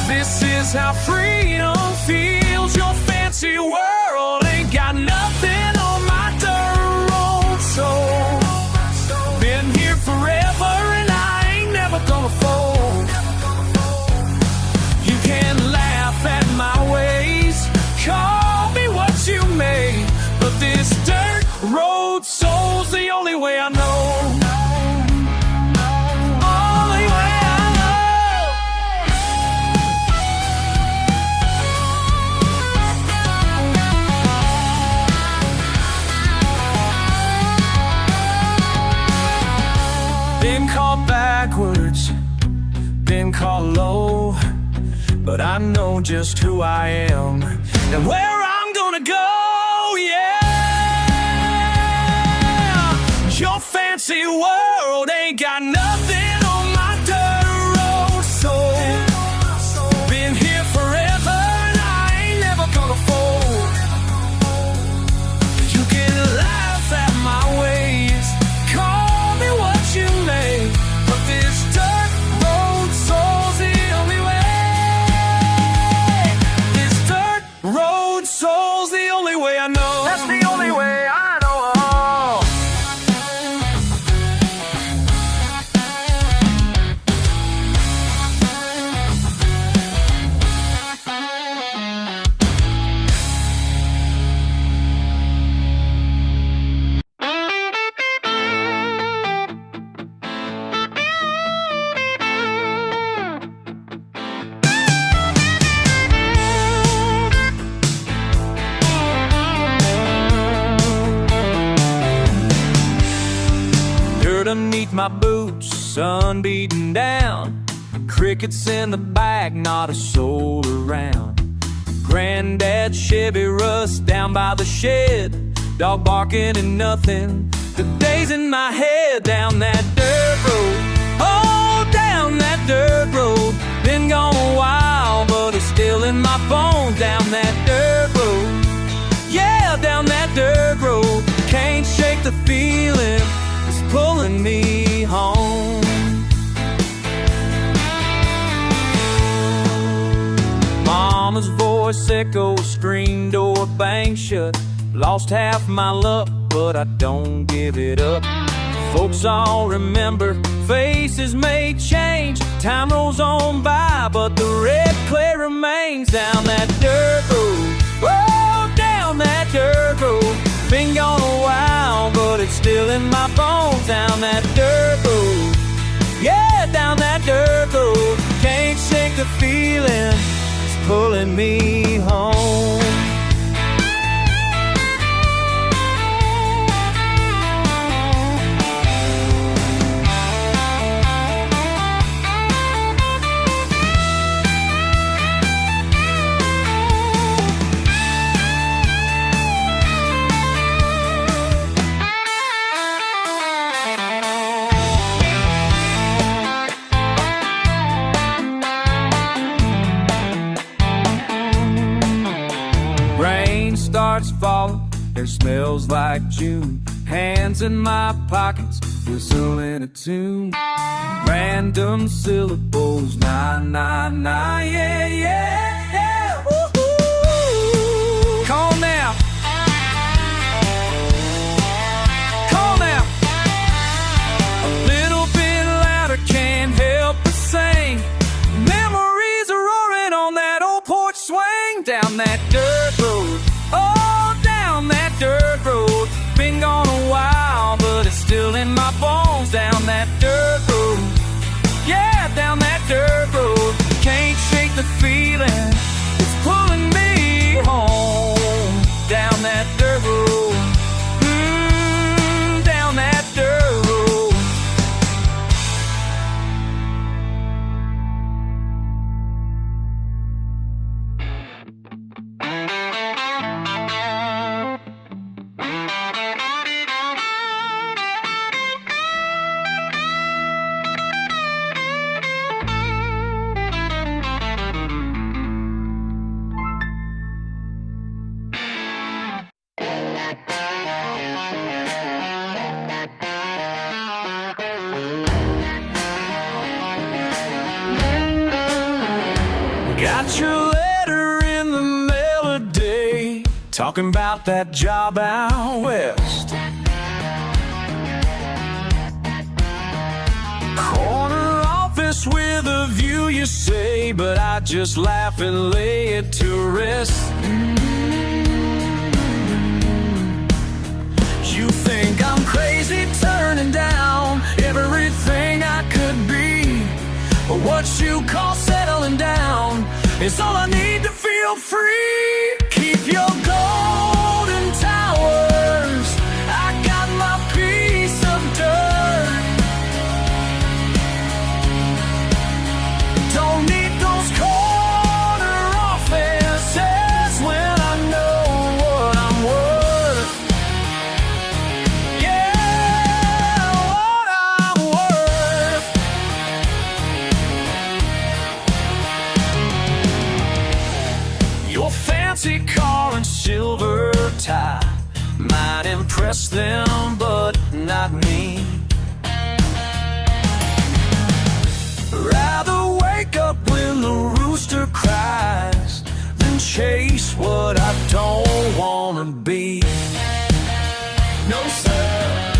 This is how freedom feels. Your fancy world ain't got nothing on my dirt road soul. Been here forever and I ain't never gonna fold. You can laugh at my ways, call me what you may, but this dirt road soul's the only way I know. Only way I know. Been called backwards, been called low, but I know just who I am and where I'm gonna go, yeah. Your fancy world ain't got nothing on my dirt road soul. Been here forever and I ain't never gonna fold. You can laugh at my ways, call me what you may, but this dirt road soul's the only way. This dirt road soul's the only way I know. That's the only way I know. Dirt underneath my boots, sun beating down, crickets in the back, not a soul around. Granddad's Chevy rust down by the shed, dog barking and nothing. The days in my head down that dirt road, oh, down that dirt road. Been gone a while, but it's still in my bones. Down that dirt road, yeah, down that dirt road. Can't shake the feeling, it's pulling me home. Mama's voice echoes, screen door bang shut. Lost half my luck, but I don't give it up. Folks all remember, faces may change. Time rolls on by, but the red clay remains. Down that dirt road, oh, down that dirt road. Been gone a while, but it's still in my bones. Down that dirt road, yeah, down that dirt road. Can't shake the feeling, it's pulling me home. Starts falling, it smells like June. Hands in my pockets, whistling a tune. Random syllables, nah, nah, nah, yeah, yeah, yeah. Woo-hoo. Call now. Call now. A little bit louder, can't help but sing. Memories are roaring on that old porch swing. Got your letter in the mail today, talking about that job out west. Corner office with a view, you say, but I just laugh and lay it to rest. You think I'm crazy turning down everything I could be, but what you call settling down is all I need to feel free. Keep your golden towers, I got my piece of dirt. Don't need those corner offices when I know what I'm worth. Yeah, what I'm worth. Your fancy car and silver tie might impress them, but not me. Rather wake up when the rooster cries than chase what I don't wanna be. No, sir.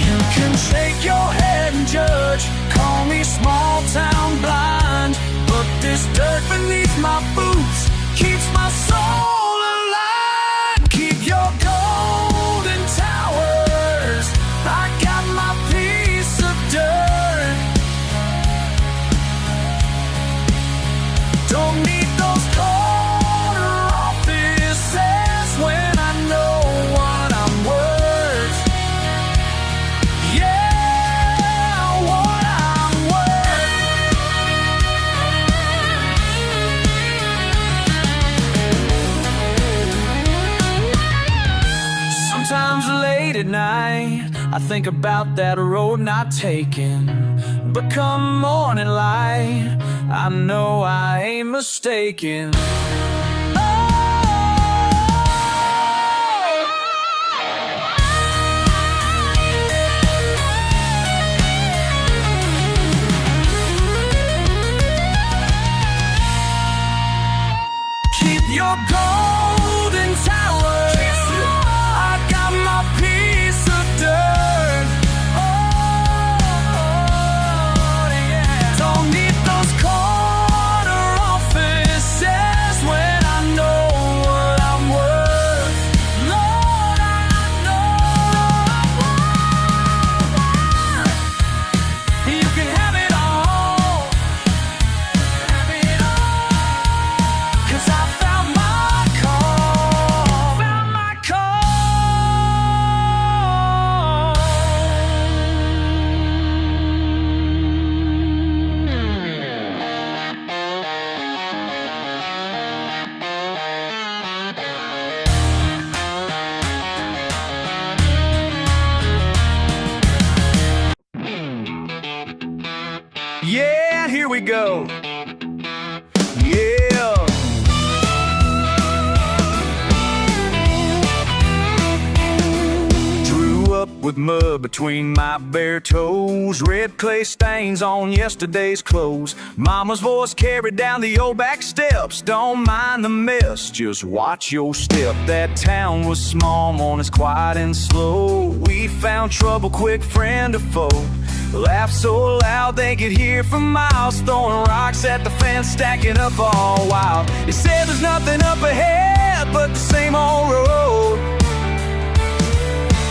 You can shake your head and judge, call me small town blind, but this dirt beneath my boots keeps my soul alive. Keep your golden towers, I got my piece of dirt. Don't need those corner offices when I know what I'm worth. Yeah, what I'm worth. Sometimes late at night I think about that road not taken, but come morning light I know I ain't mistaken. Keep your golden towers, I got my piece of dirt. Oh, yeah. Don't need those corner offices when I know what I'm worth. Lord, I know I'm worth. You can have it all, have it all, 'cause I found my call, found my call. Yeah, here we go. Yeah. Drew up with mud between my bare toes, red clay stains on yesterday's clothes. Mama's voice carried down the old back steps. Don't mind the mess, just watch your step. That town was small, mornings quiet and slow. We found trouble quick, friend or foe. Laughed so loud they could hear for miles, throwing rocks at the fence, stacking up all wild. They said there's nothing up ahead but the same old road.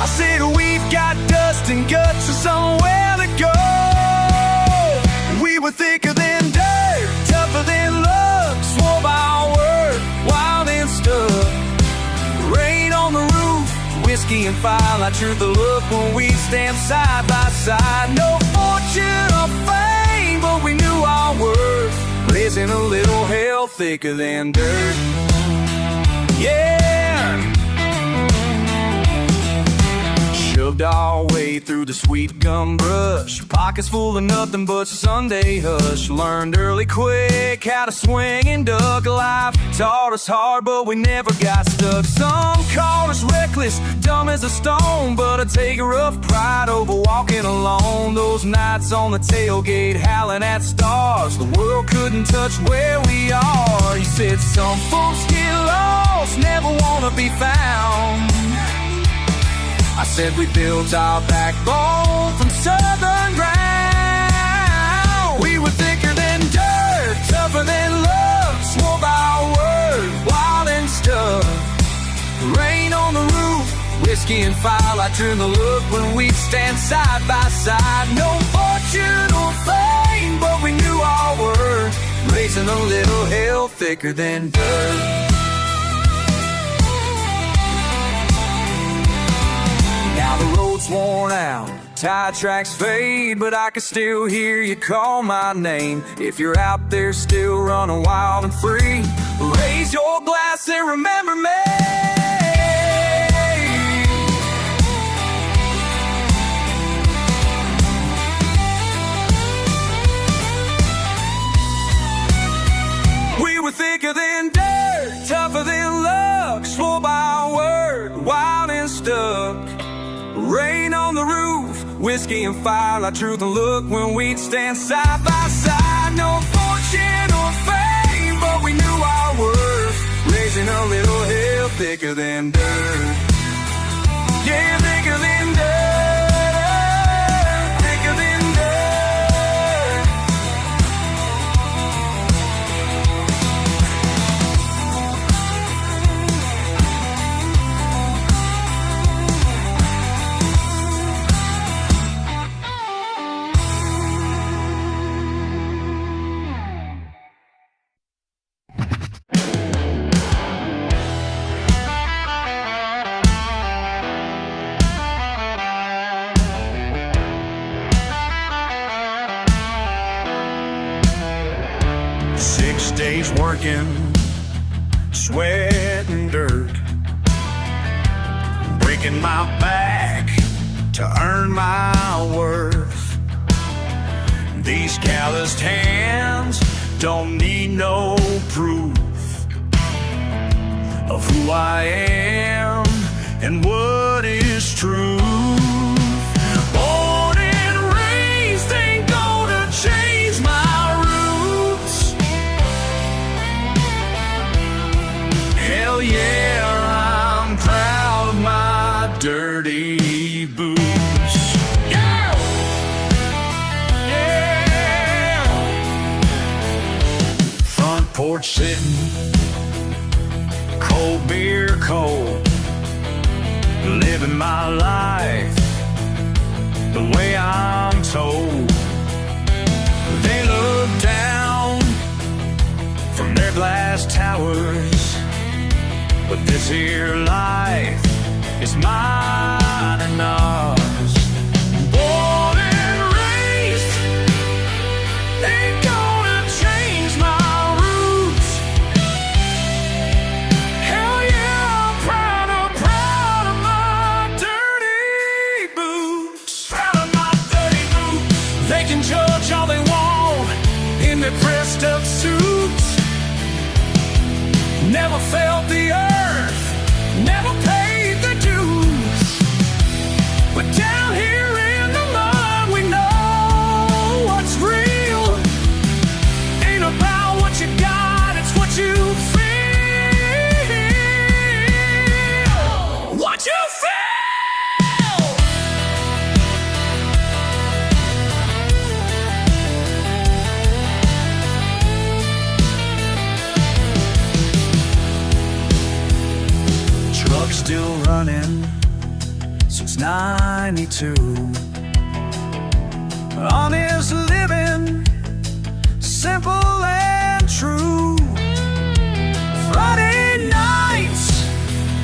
I said we've got dust and guts and somewhere to go. We were thicker than dirt, tougher than luck, swore by our word, wild and stuck. Rain on the roof, whiskey and fire, like truth to look when we stand side by side. No fortune or fame, but we knew our worth, raising a little hell thicker than dirt. Yeah. Shoved moved our way through the sweet gum brush, pockets full of nothing but Sunday hush. Learned early quick how to swing and duck. Life taught us hard, but we never got stuck. Some called us reckless, dumb as a stone, but I take a rough pride over walking alone. Those nights on the tailgate, howling at stars, the world couldn't touch where we are. You said some folks get lost, never wanna be found. I said we built our backbone from southern ground. We were thicker than dirt, tougher than love, swore by our word, wild and stuck. Rain on the roof, whiskey and fire, I turn the look when we'd stand side by side. No fortune or fame, but we knew our worth, raising a little hell thicker than dirt. Now the road's worn out, tire tracks fade, but I can still hear you call my name. If you're out there still running wild and free, raise your glass and remember me. We were thicker than dirt, tougher than luck, swore by our word, wild and stuck. Rain on the roof, whiskey and fire, like truth and look when we'd stand side by side. No fortune or fame, but we knew our worth, raising a little hell thicker than dirt. Yeah, thicker than dirt, thicker than dirt. Days working, sweat and dirt, breaking my back to earn my worth. These calloused hands don't need no proof of who I am and what is true. Born and raised ain't gonna change my yeah, I'm proud of my dirty boots. Yeah! Yeah! Front porch sitting, cold beer cold, living my life the way I'm told. They look down from their glass towers, but this here life is mine and ours. Born and raised, ain't gonna change my roots. Hell yeah, I'm proud of my dirty boots. Proud of my dirty boots. They can judge all they want in their pressed up suits. Never felt the earth, never paid the dues. But down here in the mud, we know what's real. Ain't about what you got, it's what you feel. What you feel. Still running since '92. Honest living, simple and true. Friday nights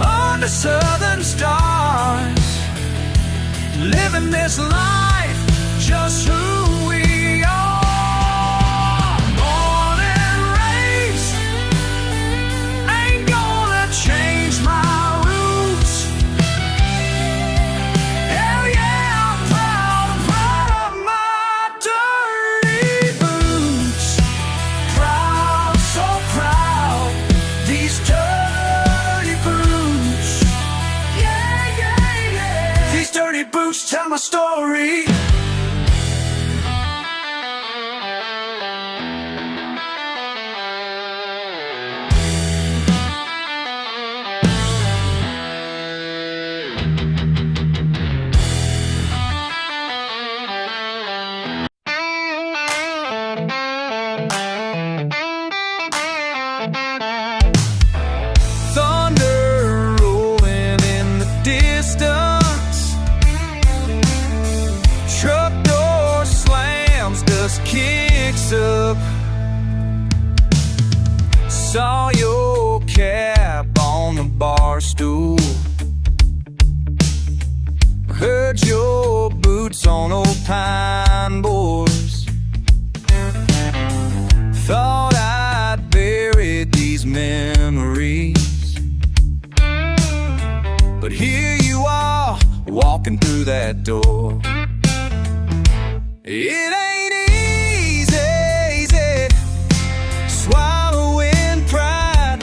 under southern stars, living this life just who we are. Born and raised, ain't gonna change my roots. Hell story. Thunder rolling in the distance, truck door slams, dust kicks up. Saw your cap on the bar stool, heard your boots on old pine boards. Thought I'd buried these memories, but here you are, walking through that door. It ain't easy swallowing pride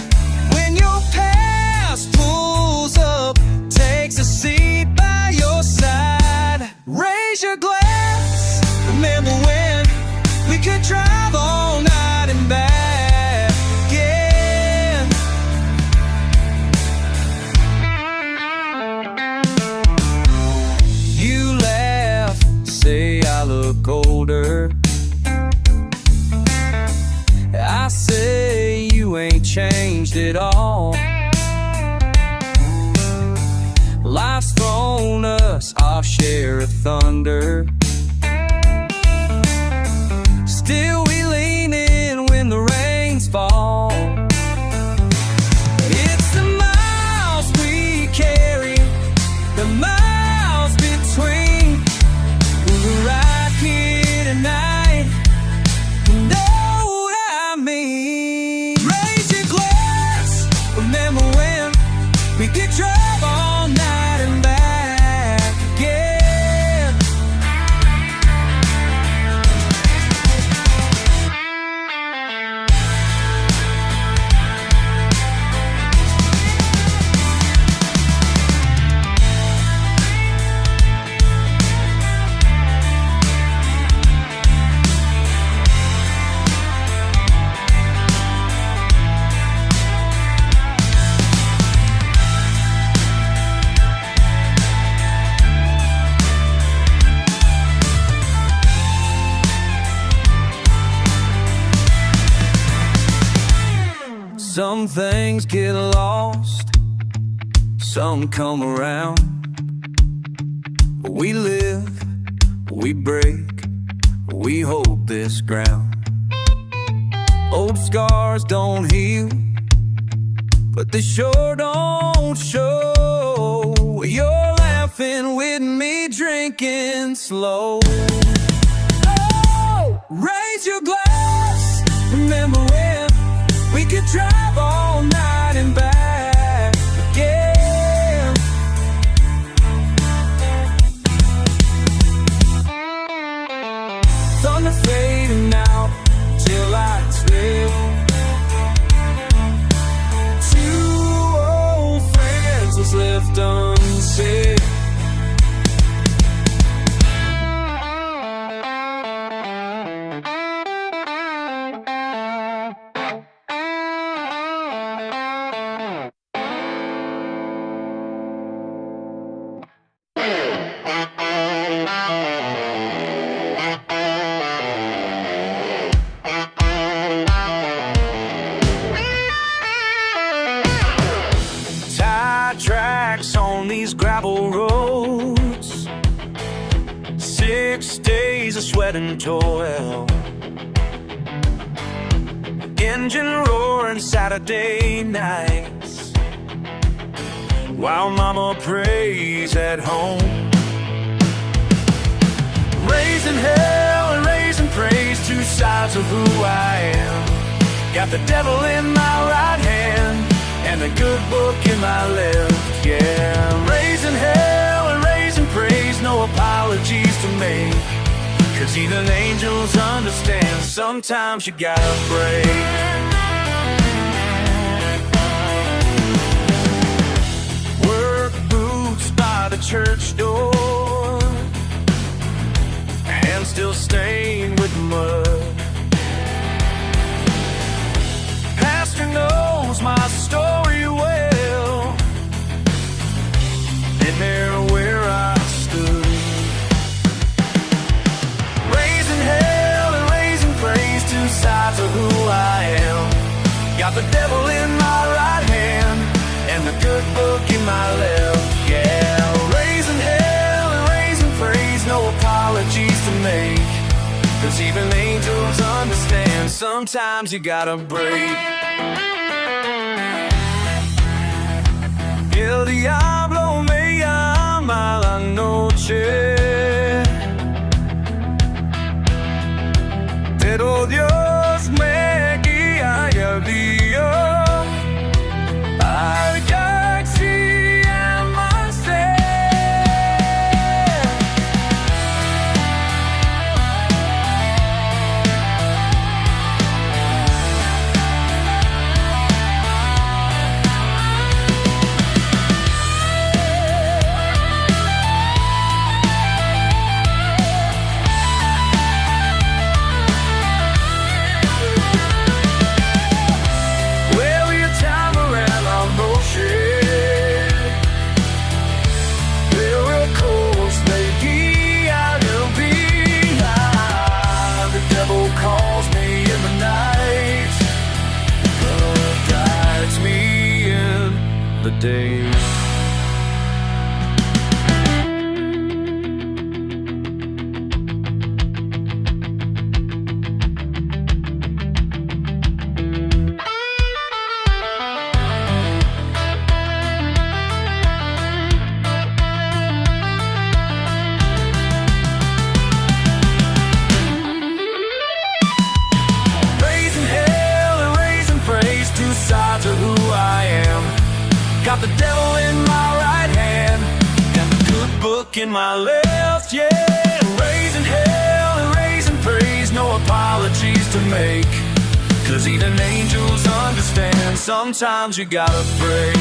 when your past pulls up, takes a seat by your side. Raise your glass, remember when we could drive all night and back again. You laugh, say I look older. I say you ain't changed at all. Life's thrown us our share of thunder. Still we lean in when the rains fall. It's the miles we carry, the miles between. We're right here tonight, you know what I mean. Raise your glass, remember when we could drive all night and back again. Some things get lost, some come around. We live, we break, we hold this ground. Old scars don't heal, but they sure don't show. You're laughing with me, drinking slow. Oh, raise your glass, remember when we could drive all night and back again. Thunder fading out till lights live. Two old friends was left unsaid. Tracks on these gravel roads, 6 days of sweat and toil, engine roaring Saturday nights, while mama prays at home. Raising hell and raising praise, two sides of who I am. Got the devil in my right hand and a good book in my left, yeah. Raising hell and raising praise, no apologies to make, 'cause even angels understand sometimes you gotta break. Work boots by the church door, hand still stained with mud. Pastor knows my story well. Been there where I stood, raising hell and raising praise, two sides of who I am. Got the devil in my right hand and the good book in my left. Yeah, raising hell and raising praise, no apologies to make, 'cause even angels understand sometimes you gotta break. El diablo me llama a la noche, pero Dios me guía y el día. I've got see and myself. Day. Raising hell and raising praise, two sides of who I am. Got the devil in my right hand and the good book in my left. Yeah, raising hell and raising praise, no apologies to make, 'cause even angels understand sometimes you gotta break.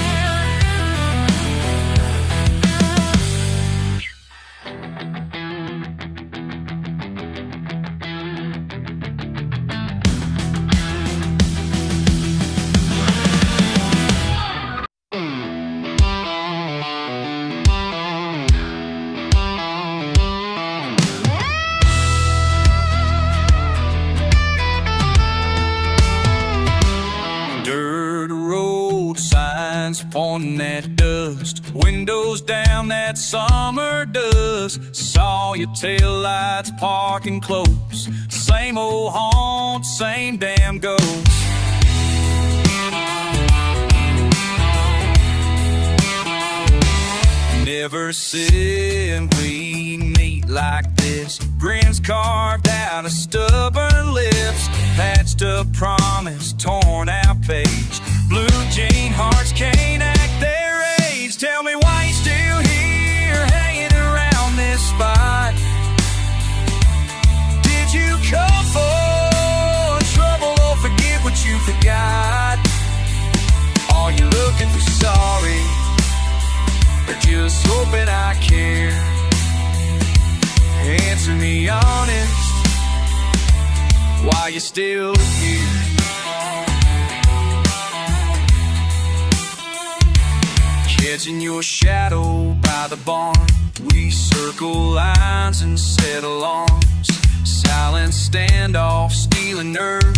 Pointing that dust, windows down that summer dust. Saw your taillights parking close, same old haunt, same damn ghost. Never simply meet like this. Grins carved out of stubborn lips, patched up promise, torn out page. Blue jean hearts can't act their age. Tell me why you still here, hanging around this spot. Did you come for trouble or forget what you forgot? Are you looking for sorry, or just hoping I care? Answer me honest, why you still here? Catching your shadow by the barn, we circle lines and set alarms. Silent standoff, stealing nerve.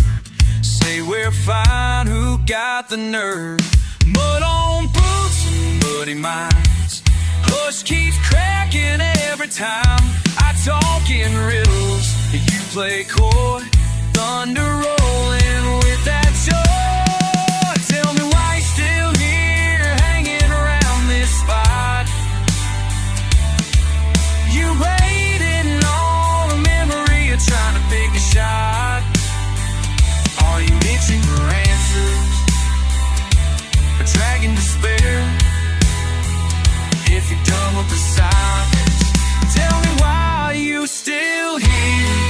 Say we're fine, who got the nerve? Mud on boots and muddy minds. Hush keeps cracking every time I talk in riddles. You play coy, thunder rolling with that joy. Tell me why you're still here, hanging around this spot. You waiting on a memory or trying to pick a shot? Are you itching for answers, or dragging despair? If you're done with the silence, tell me why you still here.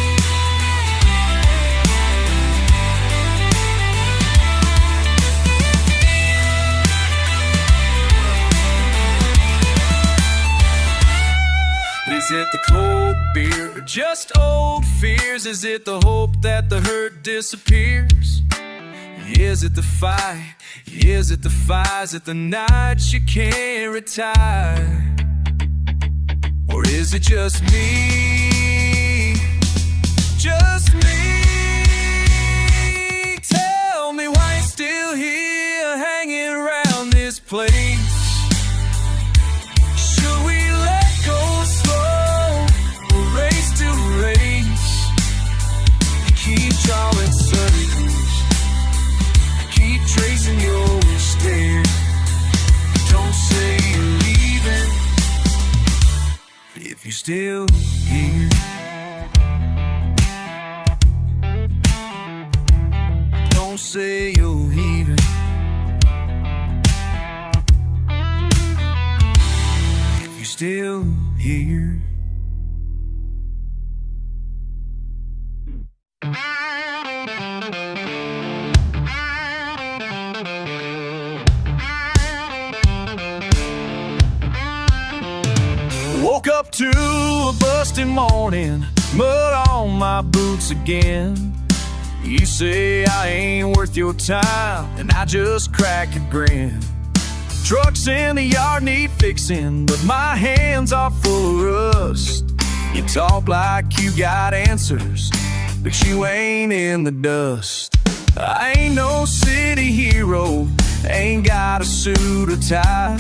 Is it the cold root beer, or just old fears? Is it the hope that the hurt disappears? Is it the fight? Is it the fight? Is it the nights you can't retire? Or is it just me? Just me? Tell me why you're still here, hanging around this place. Should we let go slow, or race to race? Keep drawing circles, keep tracing your stare. Don't say you're leaving if you're still here. Don't say you're leaving if you're still here. Woke up to a busted morning, mud on my boots again. You say I ain't worth your time, and I just crack a grin. Trucks in the yard need fixing, but my hands are full of rust. You talk like you got answers, but you ain't in the dust. I ain't no city hero, ain't got a suit or tie.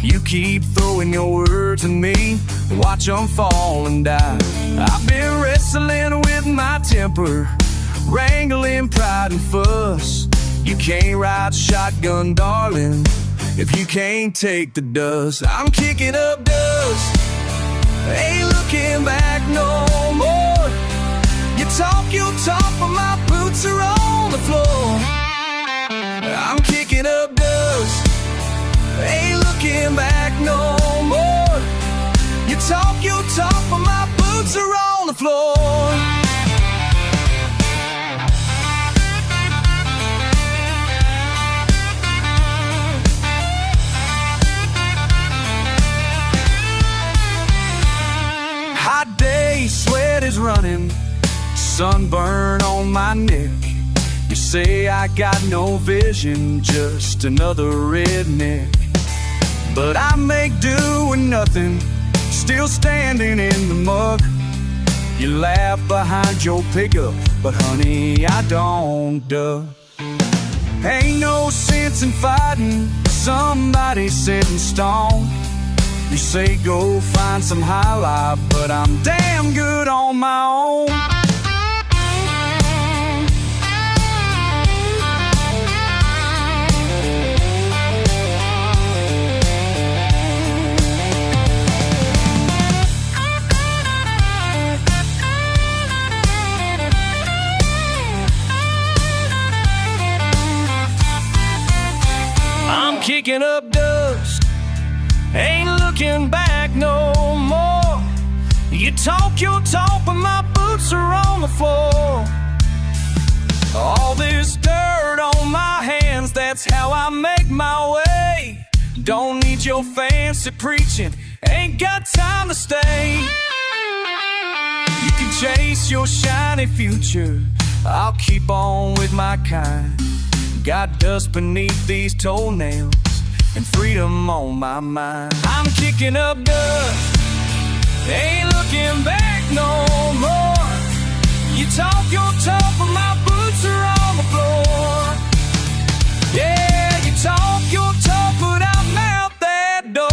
You keep throwing your words at me, watch them fall and die. I've been wrestling with my temper, wrangling pride and fuss. You can't ride shotgun, darling, if you can't take the dust. I'm kicking up dust, ain't looking back no more. You talk, but my boots are on the floor. I'm kicking up dust, ain't looking back no more. You talk, but my boots are on the floor. Hot day, sweat is running, sunburn on my neck. You say I got no vision, just another redneck. But I make do with nothing, still standing in the mud. You laugh behind your pickup, but honey, I don't duck. Ain't no sense in fighting somebody set in stone. You say go find some high life, but I'm damn good on my own. I'm kicking up dust, ain't looking back no more. You talk your talk, but my boots are on the floor. All this dirt on my hands, that's how I make my way. Don't need your fancy preaching, ain't got time to stay. You can chase your shiny future, I'll keep on with my kind. Got dust beneath these toenails and freedom on my mind. I'm kicking up dust, ain't looking back no more. You talk your talk, but my boots are on the floor. Yeah, you talk your talk, but I'm out that door.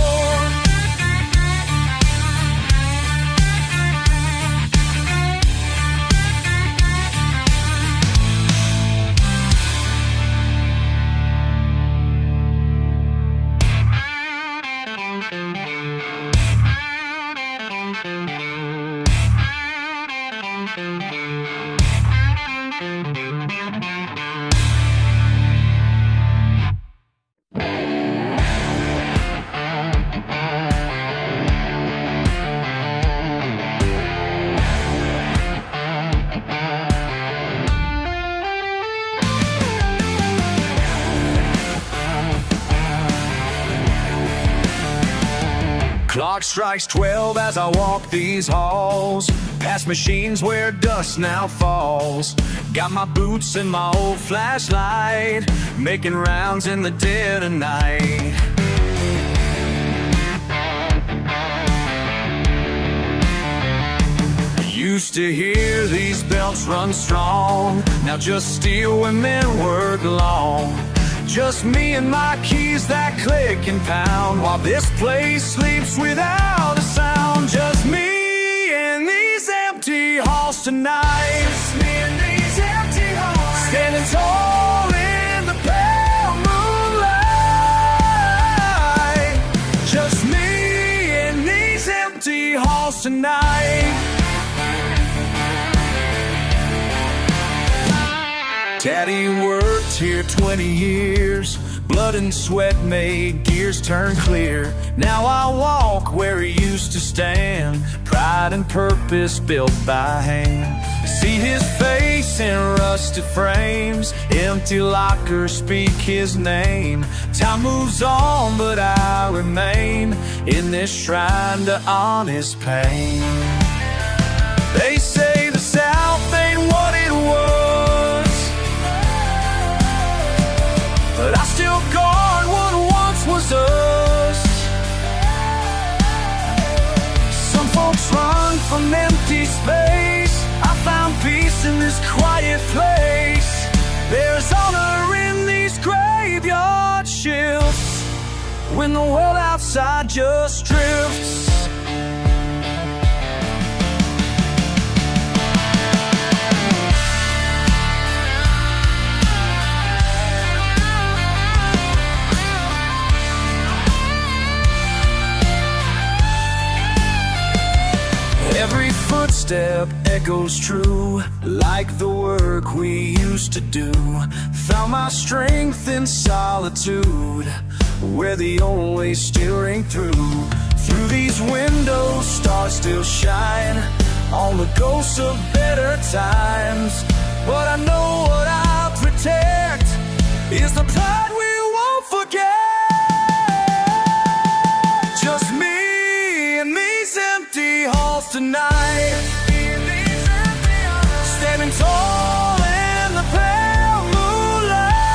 clock strikes 12 as I walk these halls, past machines where dust now falls. Got my boots and my old flashlight, making rounds in the dead of night. Used to hear these belts run strong, now just steel women work long. Just me and my keys that click and pound, while this place sleeps without a sound. Just me and these empty halls tonight. Just me and these empty halls, standing tall in the pale moonlight. Just me and these empty halls tonight. Daddy worked here 20 years, blood and sweat made gears turn clear. Now I walk where he used to stand, pride and purpose built by hand. See his face in rusted frames, empty lockers speak his name. Time moves on but I remain in this shrine to honest pain. They say the South ain't what it was, but I still guard what once was us. Some folks run from empty space, I found peace in this quiet place. There's honor in these graveyard shifts, when the world outside just drifts. Every footstep echoes true, like the work we used to do. Found my strength in solitude, where the old ways still ring through. Through these windows, stars still shine on the ghosts of better times. But I know what I'll protect is the pride we won't forget. Just me and these empty halls tonight, standing tall in the pale moonlight.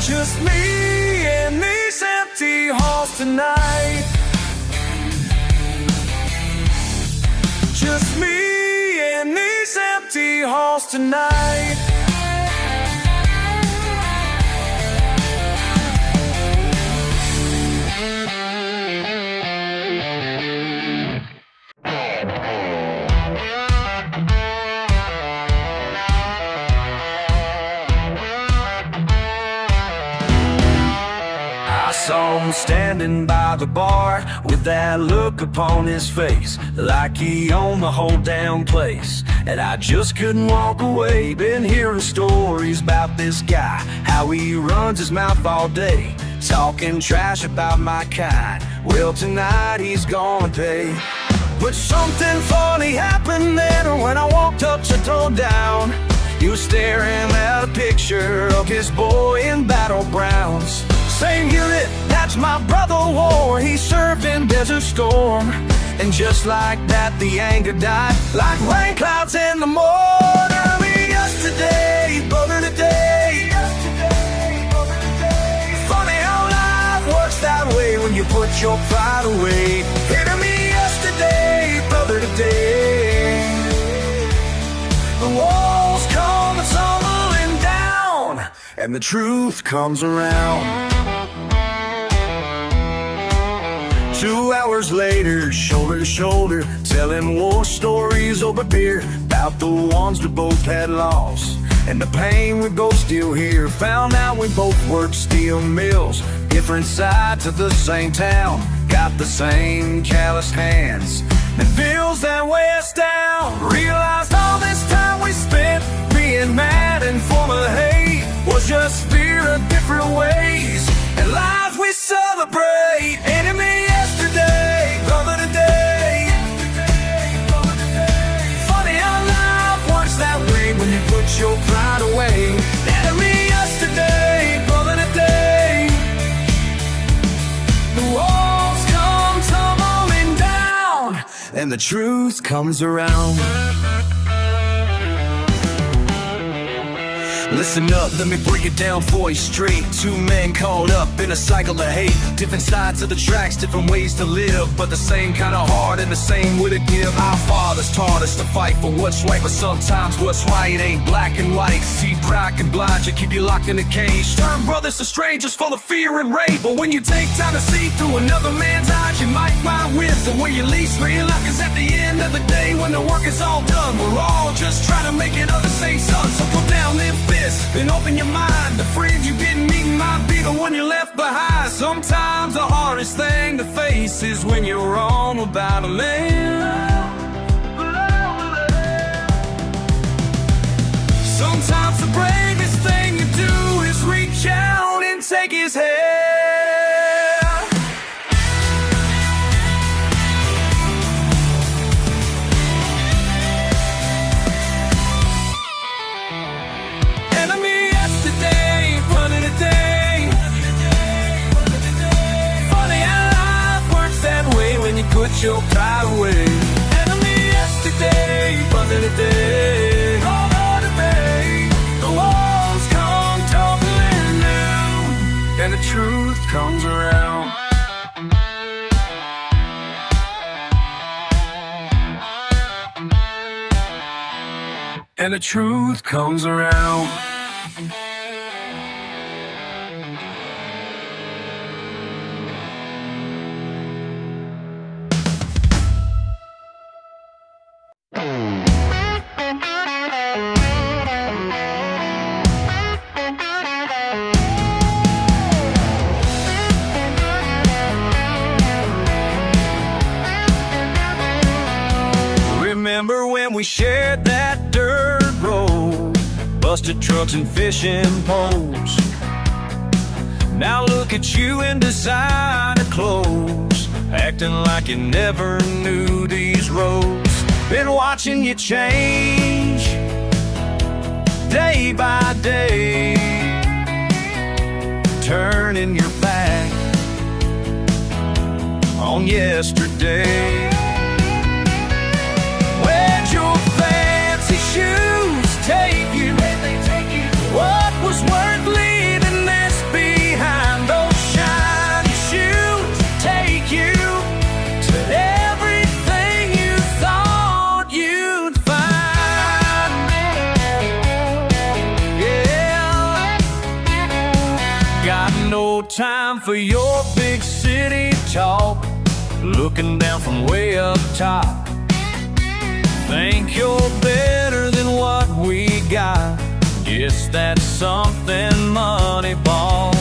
Just me and these empty halls tonight. Just me and these empty halls tonight. Saw him standing by the bar with that look upon his face, like he owned the whole damn place. And I just couldn't walk away. Been hearing stories about this guy, how he runs his mouth all day, talking trash about my kind. Well, tonight he's gonna pay. But something funny happened then when I walked up to throw down. He was staring at a picture of his boy in battlegrounds. Same unit, that's my brother wore. He served in Desert Storm, and just like that the anger died, like rain clouds in the morning. Me yesterday, brother today. Funny how life works that way when you put your pride away. Hitting me yesterday, brother today. The walls come tumbling down, and the truth comes around. 2 hours later, shoulder to shoulder, telling war stories over beer about the ones we both had lost, and the pain we both still hear. Found out we both worked steel mills, different sides of the same town, got the same calloused hands and feels that weigh us down. Realized all this time we spent being mad and full of hate was just fear of different ways, and lives we celebrate. Enemy yesterday, brother today. Funny how life works that way when you put your pride away. Enemy yesterday, brother today. The walls and the truth comes around. Listen up, let me break it down for you straight. Two men caught up in a cycle of hate. Different sides of the tracks, different ways to live, but the same kind of heart and the same way to give. Our fathers taught us to fight for what's right, but sometimes what's right ain't black and white. See, pride can blind you, keep you locked in a cage. Turn brothers to strangers full of fear and rage. But when you take time to see through another man's eyes, you might find wisdom where you least realize. Cause at the end of the day, when the work is all done, we're all just trying to make it other same son. So put down them fists and open your mind. The friends you didn't meet might be the one you left behind. Sometimes the hardest thing to face is when you're wrong about a man. Sometimes the bravest thing you do is reach out and take his hand. Put your pride away. Enemy yesterday, brother today. All other day, the walls come tumbling down, and the truth comes around. And the truth comes around. Remember when we shared that dirt road, busted trucks and fishing poles. Now look at you in designer clothes, acting like you never knew these roads. Been watching you change day by day, turning your back on yesterday. Where'd your fancy shoes take you? What was worth leaving this behind? Those shiny shoes take you to everything you thought you'd find. Yeah, got no time for your big city talk, looking down from way up top. Think you're better than what we got. Guess that's something money bought.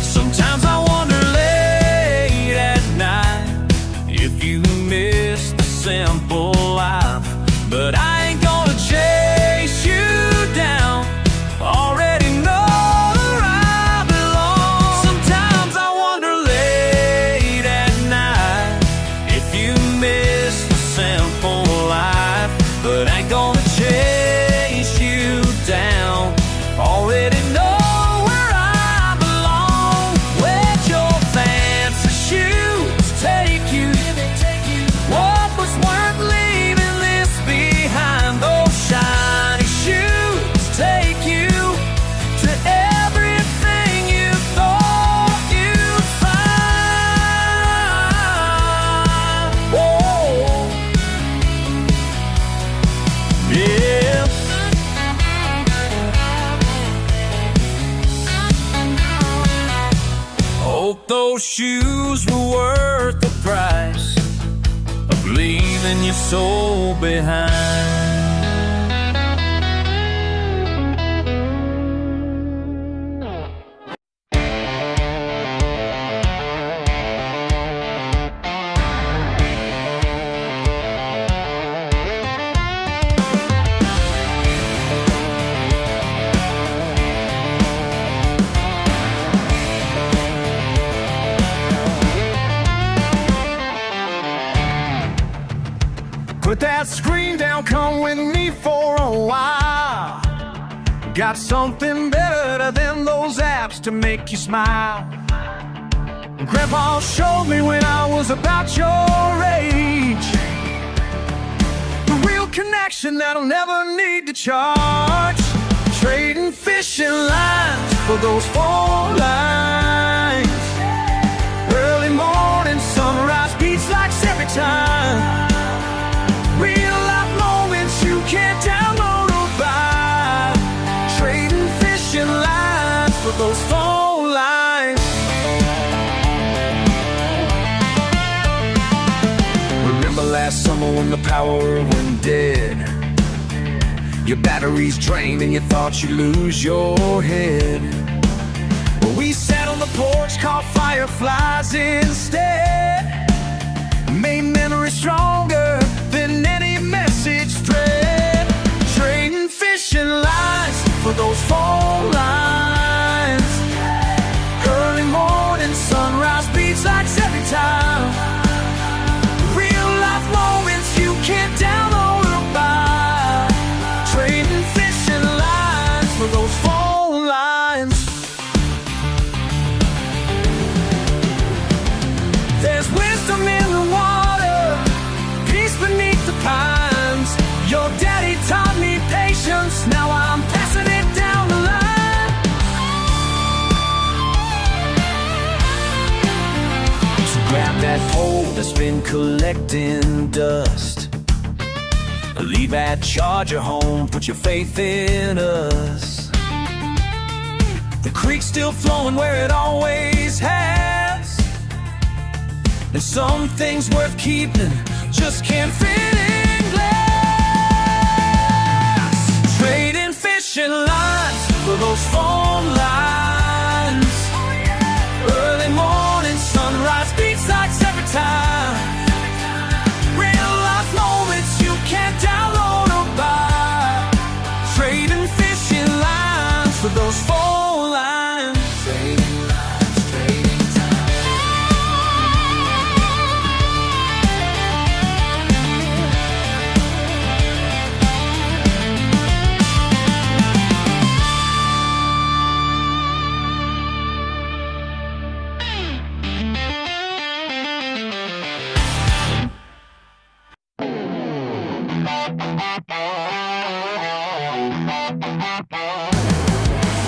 Sometimes I wonder late at night if you miss the simple life. But I ain't gonna chase you down, already know where I belong. Sometimes I wonder late at night if you miss the simple life. But I ain't gonna chase you down, already know where I belong. Where'd your fancy shoes take you? What was worth leaving this behind? Those shiny shoes take you to everything you thought you'd find. Whoa. Yeah. Hope those shoes were worth the price of leaving your soul behind. Put that screen down, come with me for a while. Got something better than those apps to make you smile. Grandpa showed me when I was about your age. connection that'll never need to charge. Trading fishing lines for those phone lines. Early morning sunrise beats like every time. Real life moments you can't download or buy. Trading fishing lines for those phone lines. Remember last summer when the power went dead? Your batteries drained and you thought you'd lose your head. Well, we sat on the porch, caught fireflies instead. Made memories stronger than any message thread. Trading fishing lines for those phone lines. Early morning sunrise beats like every time. Real life moments you can't download or buy. Trading fishing lines for those phone lines. There's wisdom in the water, peace beneath the pines. Your daddy taught me patience, now I'm passing it down the line. So grab that pole that's been collecting dust. Leave that charger home, put your faith in us. The creek's still flowing where it always has. And some things worth keeping just can't fit in glass. Trading fishing lines for those phone lines. Early morning sunrise beats like every time. Real life moments you can't download or buy. Trading fishing lines for those phone lines. Trading lines, trading time.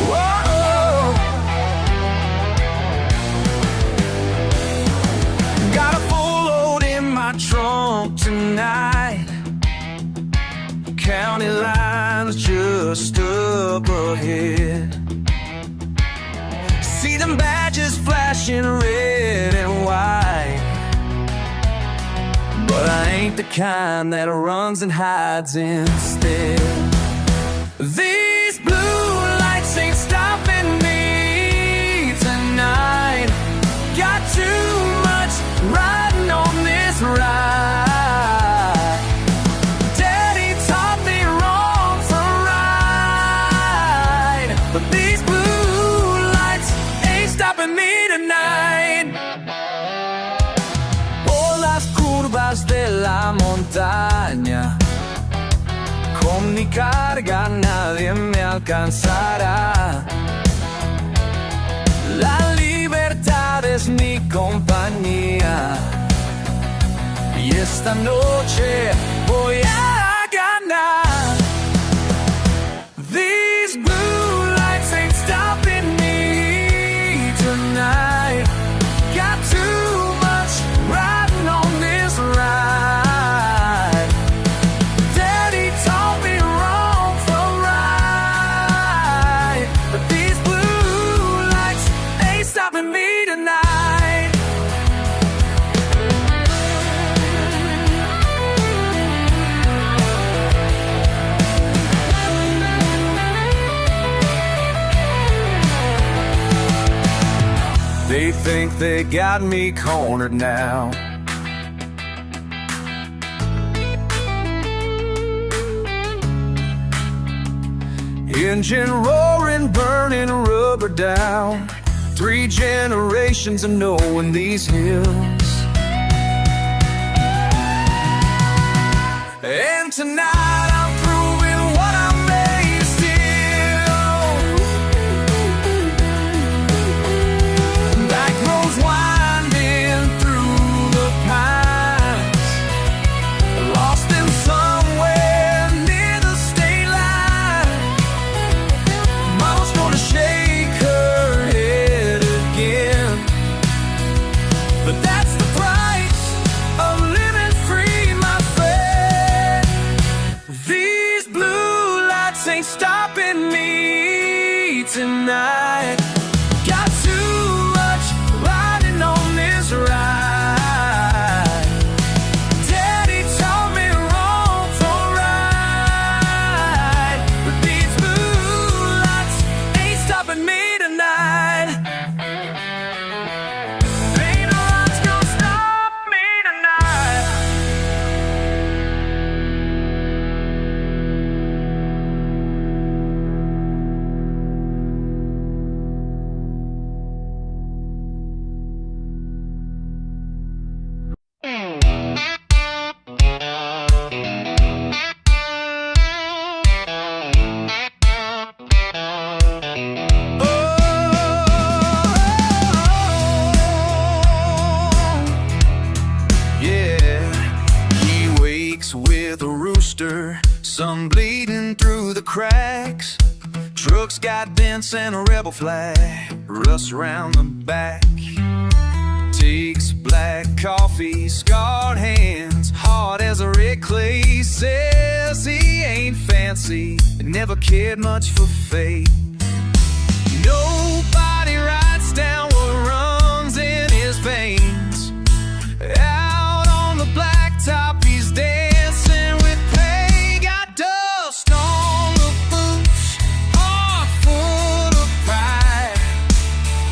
Whoa. Got a full load in my trunk tonight. County lines just up ahead. See them badges flashing red and white. But I ain't the kind that runs and hides instead. These blue lights ain't stopping me tonight. Got too much riding on this ride. Daddy taught me wrong from right. But these blue lights ain't stopping me tonight. Por las curvas de la montaña, con mi carga nadie me alcanzará. La libertad es mi compañía y esta noche voy a ganar. These blue lights ain't stopping me tonight. Got too much riding on this ride. Daddy taught me wrong from right. But these blue lights ain't stopping me tonight. They think they got me cornered now. Engine roaring, burning rubber down. 3 generations of knowing these hills. And tonight I'm proving what I'm made still. Back roads winding through the pines, lost in somewhere ain't stopping me tonight. Got too much riding on this ride. Daddy taught me wrong from right, but these blue lights ain't stopping me tonight. Ain't no lights gonna stop me tonight. With a rooster, sun bleeding through the cracks. Truck's got dents and a rebel flag, rust around the back. Takes black coffee, scarred hands, hard as a red clay. Says he ain't fancy, never cared much for fate. Nobody writes down what runs in his veins. Out on the blacktop, he's dancing with pain. Got dust on the boots, heart full of pride.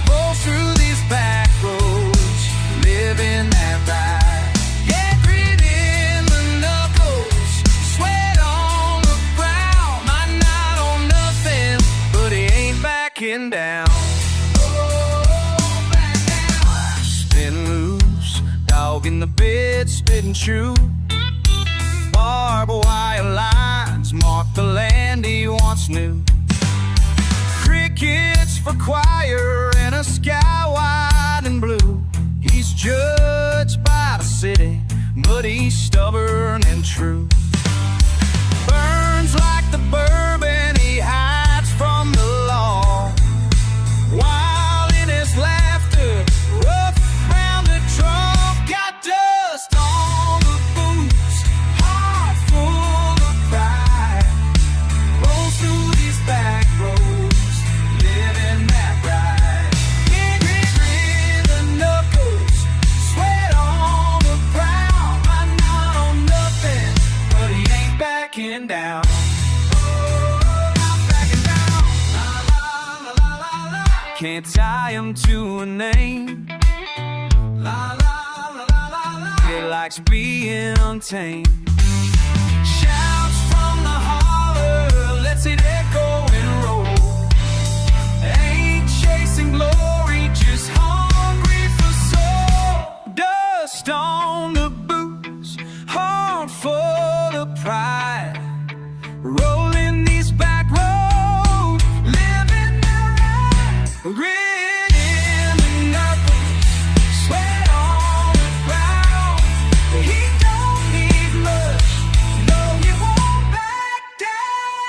Roll through these back roads, living that ride. Yeah, grit in the knuckles, sweat on the ground. Might not own nothing, but he ain't backing down. Dog in the bed, spitting true. Barbed wire lines mark the land he once knew. Crickets for choir and a sky wide and blue. He's judged by the city, but he's stubborn and true. Burns like the bourbon he hides from the law, while in his laughter, rough round the trunk. Got dust on the boots, heart full of pride. Rolls through these back roads, living that ride. Grit in the knuckles, sweat on the ground. Might not own nothing, but he ain't backing down. Not backing down. La la la la la la. Can't tie him to a name. La la. He likes being untamed. Shouts from the holler, lets it echo and roll. Ain't chasing glory, just hungry for soul. Dust on the boots, heart full of pride. Rolling these back roads, living that ride. Grit in the knuckles, sweat on the ground. He don't need much, no, he won't back down.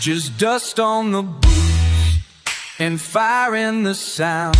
Just dust on the boots and fire in the sound.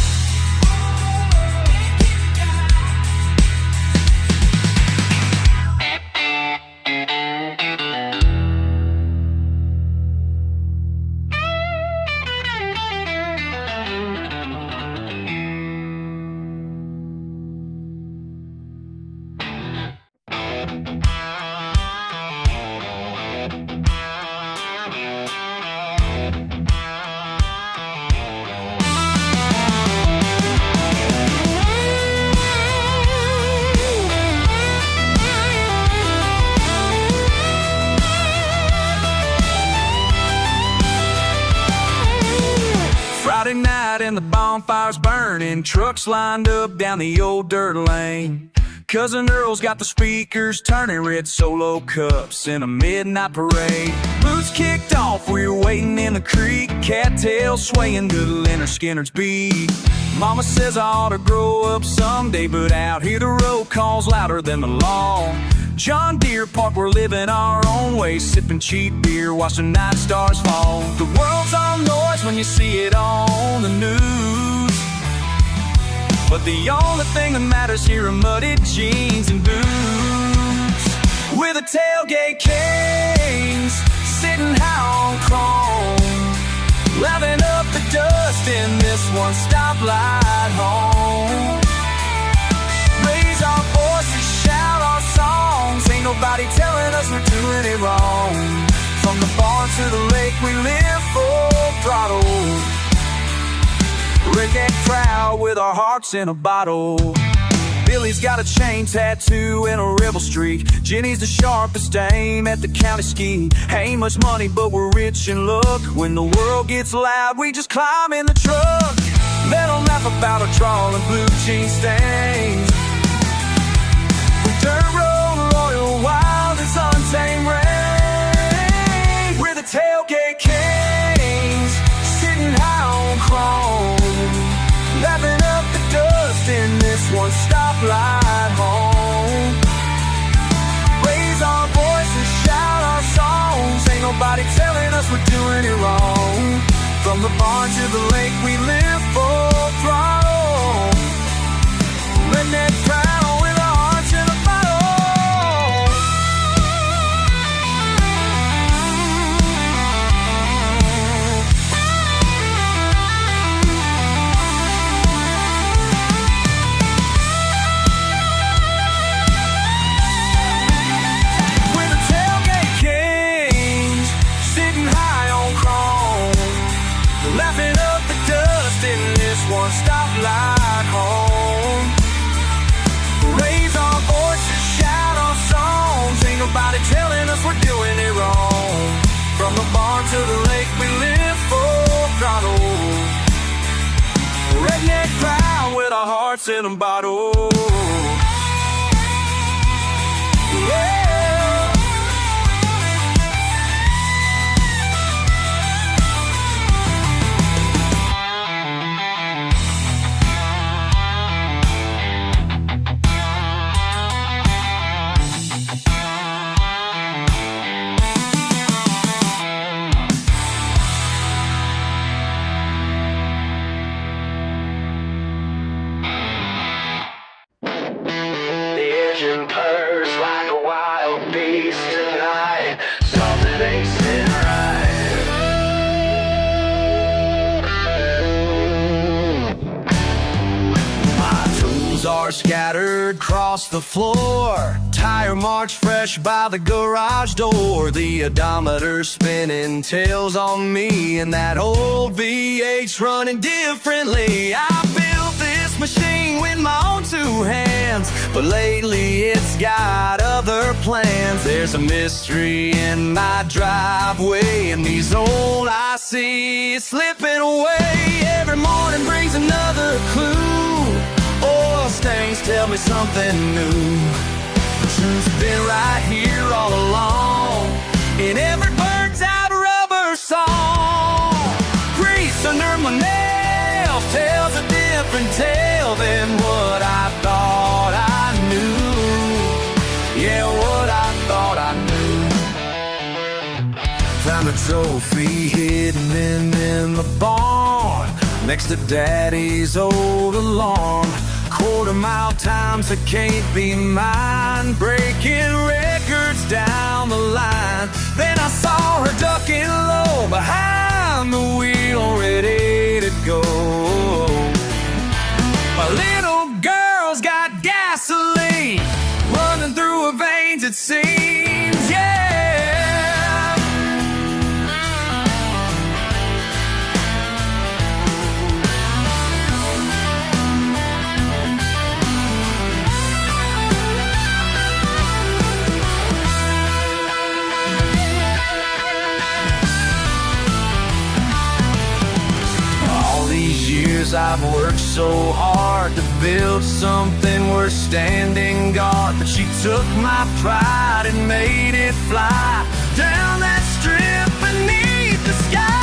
Friday night and the bonfires burning, trucks lined up down the old dirt lane. Cousin Earl's got the speakers turning, red solo cups in a midnight parade. Boots kicked off, we were waiting in the creek, cattails swaying to the Lynyrd Skynyrd's beat. Mama says I ought to grow up someday, but out here the roll call's louder than the law. John Deere Park, we're living our own way, sipping cheap beer, watching night stars fall. The world's all noise when you see it on the news. But the only thing that matters here are muddy jeans and boots. We're the tailgate kings, sitting high on chrome, laughing up the dust in this one stoplight home. Raise our voices, shout our songs, ain't nobody telling us we're doing it wrong. From the barn to the lake, we live full throttle. Redneck proud with our hearts in a bottle. Billy's got a chain tattoo and a rebel streak. Jenny's the sharpest aim at the county ski. Ain't much money, but we're rich in luck. When the world gets loud, we just climb in the truck. Let them laugh about our trawl and blue jean stains. We dirt road, royal, wild as untamed rain. We're the tailgate kings, sitting high on chrome, laughing up the dust in this one stoplight home. Raise our voices, shout our songs, ain't nobody telling us we're doing it wrong. From the barn to the lake, we live full throttle. Redneck proud with our hearts in a bottle. We're the tailgate kings, sitting high on chrome, laughing up the dust in this one stoplight home. Raise our voices, shout our songs, ain't nobody telling us we're doing it wrong. From the barn to the lake, we live full throttle. Redneck proud with our hearts in a bottle. Yeah. The engine purrs like a wild beast tonight. Something ain't sitting right. My tools are scattered across the floor. Tire marks fresh by the garage door. The odometer's spinning, tails on me, and that old V8's running differently. I built this machine with my own two hands, but lately it's got other plans. There's a mystery in my driveway, and these old ICs slipping away. Every morning brings another clue. Oil stains tell me something new. The truth's been right here all along, in every bird's out rubber song. Grease under my nails tells a different tale than what I thought I knew. Yeah, what I thought I knew. Found a trophy hidden in the barn, next to Daddy's old alarm. Quarter-mile times that can't be mine, breaking records down the line. Then I saw her ducking low behind the wheel, ready to go. My little girl's got gasoline running through her veins, it seems, yeah. I've worked so hard to build something worth standing guard, but she took my pride and made it fly down that strip beneath the sky.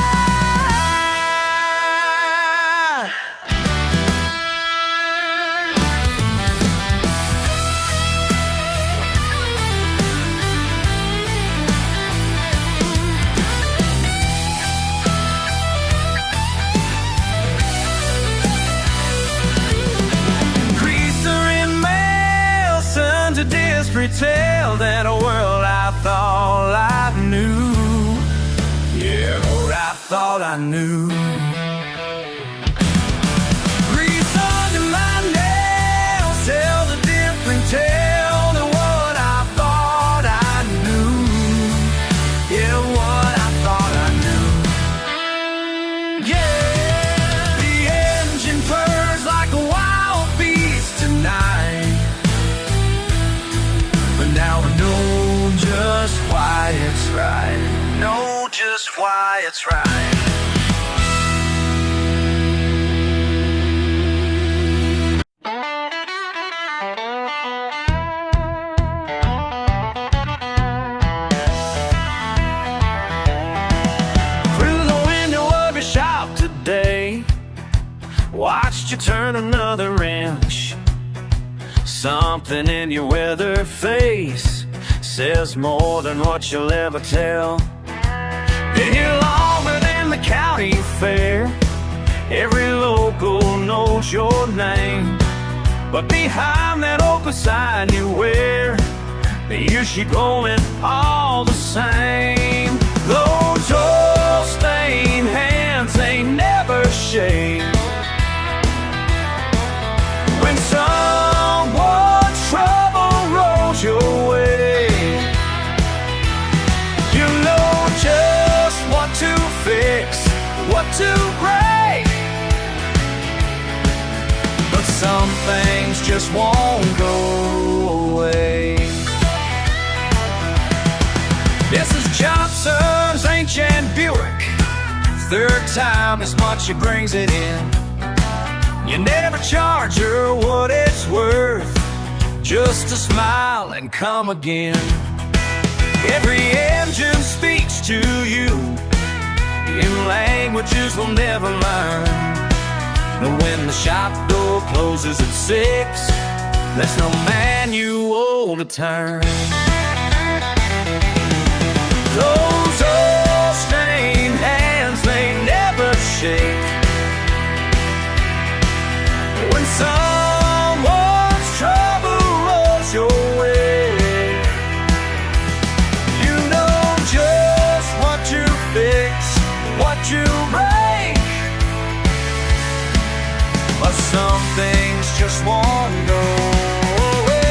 fairy tale than a world I thought I knew. Yeah, Lord, I thought I knew. Grease under my nails tell the different tale than what I thought I knew. Yeah, what I thought I knew. Yeah, the engine purrs like a wild beast tonight, but now I know just why it's right. Know just why it's right. Through the window of your shop today, watched you turn another wrench. Something in your weathered face says more than what you'll ever tell. Been here longer than the county fair. Every local knows your name, but behind that open sign you wear, the years keep going all the same. Those oil-stained hands ain't never shake when someone's trouble rolls your way. You know just what to fix, what to break, but some things just won't go away. This is Johnson's ancient Buick. Third time as much she brings it in. You never charge her what it's worth, just to smile and come again. Every engine speaks to you in languages we'll never learn. And when the shop door closes at 6, there's no manual to turn. Those old-stained hands, they never shake when someone's trouble rolls your way. You know just what to fix, what you break, but some things just won't go away.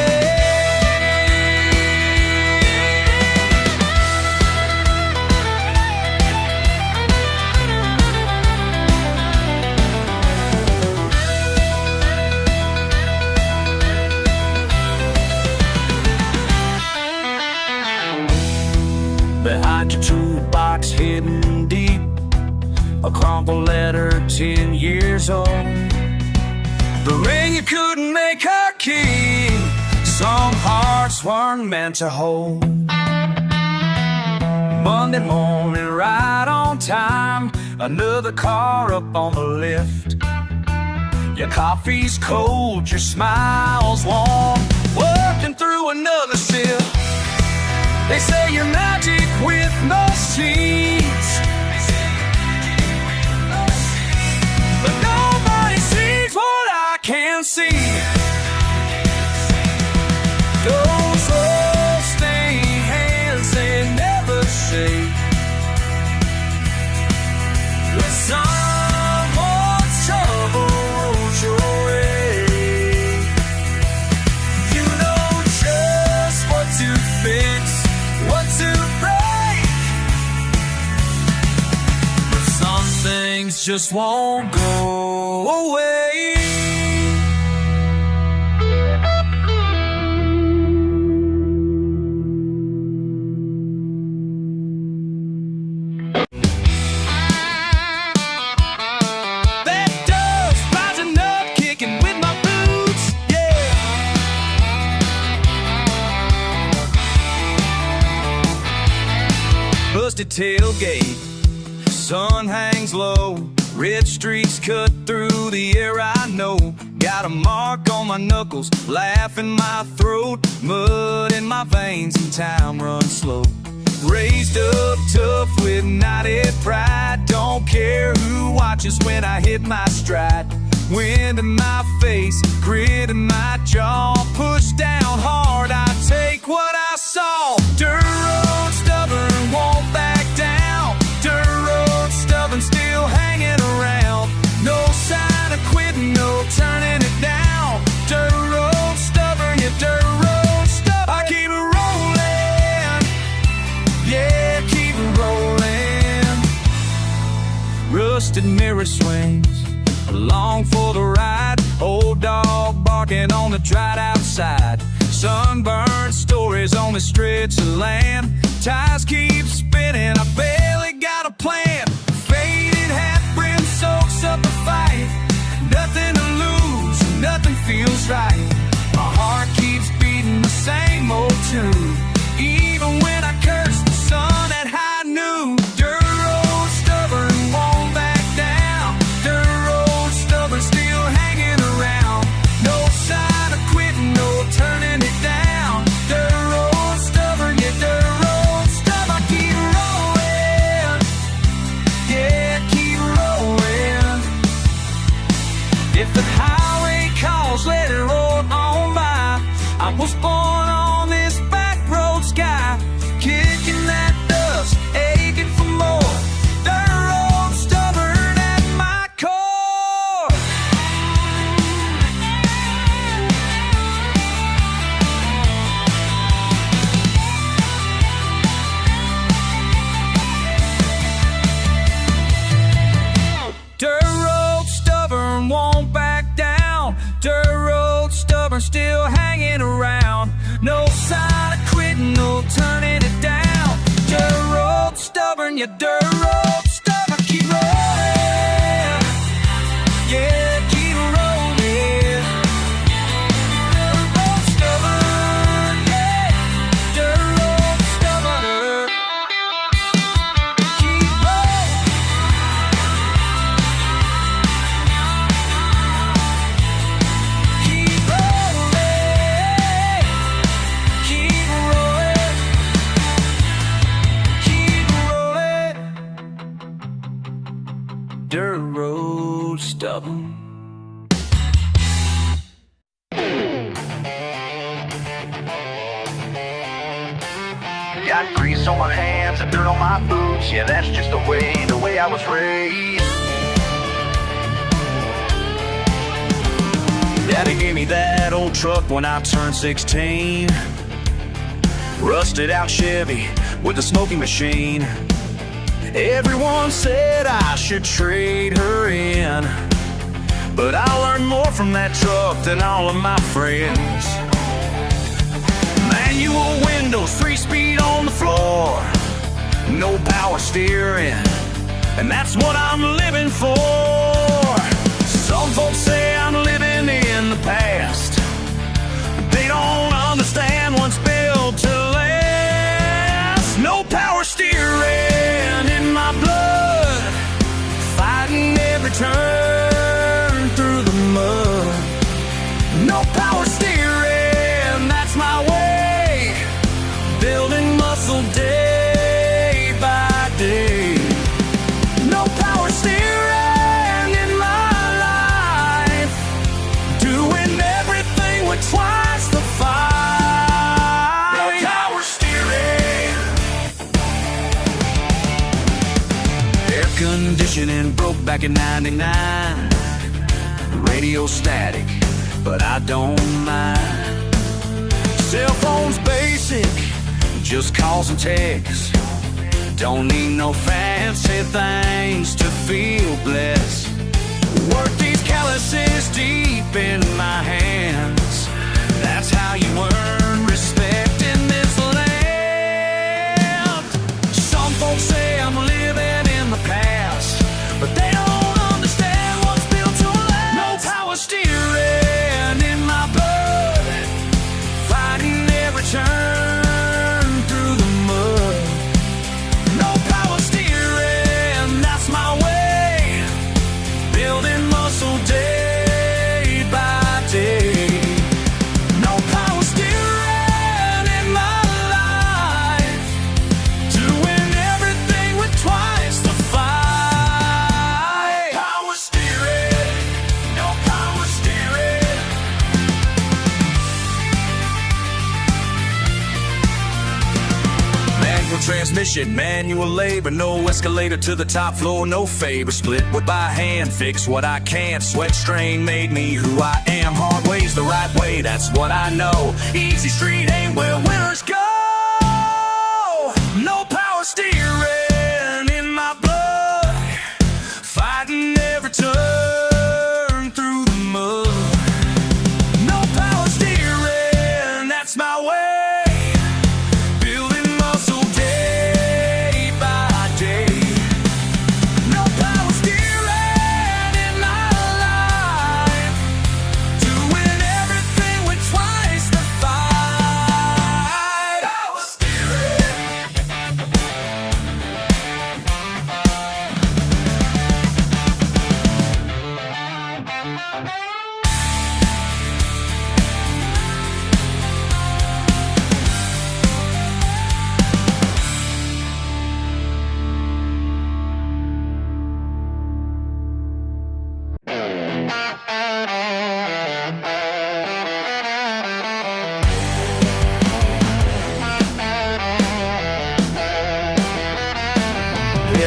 Behind your toolbox hidden deep, a crumpled letter 10 years old. The ring you couldn't make her keep, some hearts weren't meant to hold. Monday morning right on time, another car up on the lift. Your coffee's cold, your smile's warm, working through another shift. They say you're magic with no seeds, but nobody sees what I can see. Those old-stained hands, they never shake when someone's trouble rolls your way. You know just what to fix, what to break, but some things just won't go away. That dust rising up, kicking with my boots, yeah. Busted tailgate, sun hangs low, red streaks cut through the air I know. Got a mark on my knuckles, laugh in my throat, mud in my veins and time runs slow. Raised up tough with knotted pride, don't care who watches when I hit my stride. Wind in my face, grit in my jaw, push down hard, I take twisted mirror swings, along for the ride. Old dog barking on the dried outside. Sunburned stories on the stretch of land. Tires keep spinning, I barely got a plan. Faded hat brim soaks up the fight. Nothing to lose, nothing feels right. My heart keeps beating the same old tune, even when I curse the sun at high noon. Dirt road stubborn, won't back down. Dirt road stubborn, still hanging around. No sign of quitting, no turning it down. Dirt road stubborn, yeah, dirt road stubborn. Keep rolling, yeah, keep rolling. If the highway calls, let it roll on by. I was born on this back road sky, kicking that dust, aching for more. Dirt road stubborn at my core. Dirt road stubborn, won't back down. Dirt road stubborn, still hanging around. No sign of quitting, no turning it down. Dirt road stubborn, yeah, dirt road stubborn. Keep rolling, yeah, keep rolling. Dirt road stubborn, yeah, dirt road stubborn. Keep rolling. Keep rolling, keep rolling, keep rolling. Dirt road stubborn. Got grease on my hands and dirt on my boots. Yeah, that's just the way I was raised. Daddy gave me that old truck when I turned 16. Rusted out Chevy with a smoking machine. Everyone said I should trade her in, but I learned more from that truck than all of my friends. Manual windows, 3-speed on the floor, no power steering, and that's what I'm living for. Some folks say I'm living in the past, but they don't understand what's built to last. No power steering in my blood, fighting every turn through the mud. No power steering, that's my way, building muscle day by day. No power steering in my life, doing everything with twice the fight. No power steering. Air conditioning broke back in '99. Radio static, but I don't mind. Cell phone's basic, just calls and texts. Don't need no fancy things to feel blessed. Work these calluses deep in my hands. That's how you earn respect in this land. Some folks say I'm living in the past, but they don't understand what's built to last. No power steering in my blood, fighting every turn through the mud. No power steering, that's my way, building muscle day by day. No power steering in my life, doing everything with twice the fight. Power steering, no power steering. Manual transmission, manual labor, no escalator to the top floor, no favor. Split wood by hand, fix what I can't. Sweat strain made me who I am. Hard way's the right way, that's what I know. Easy street ain't where winners go. No power steering in my blood, fighting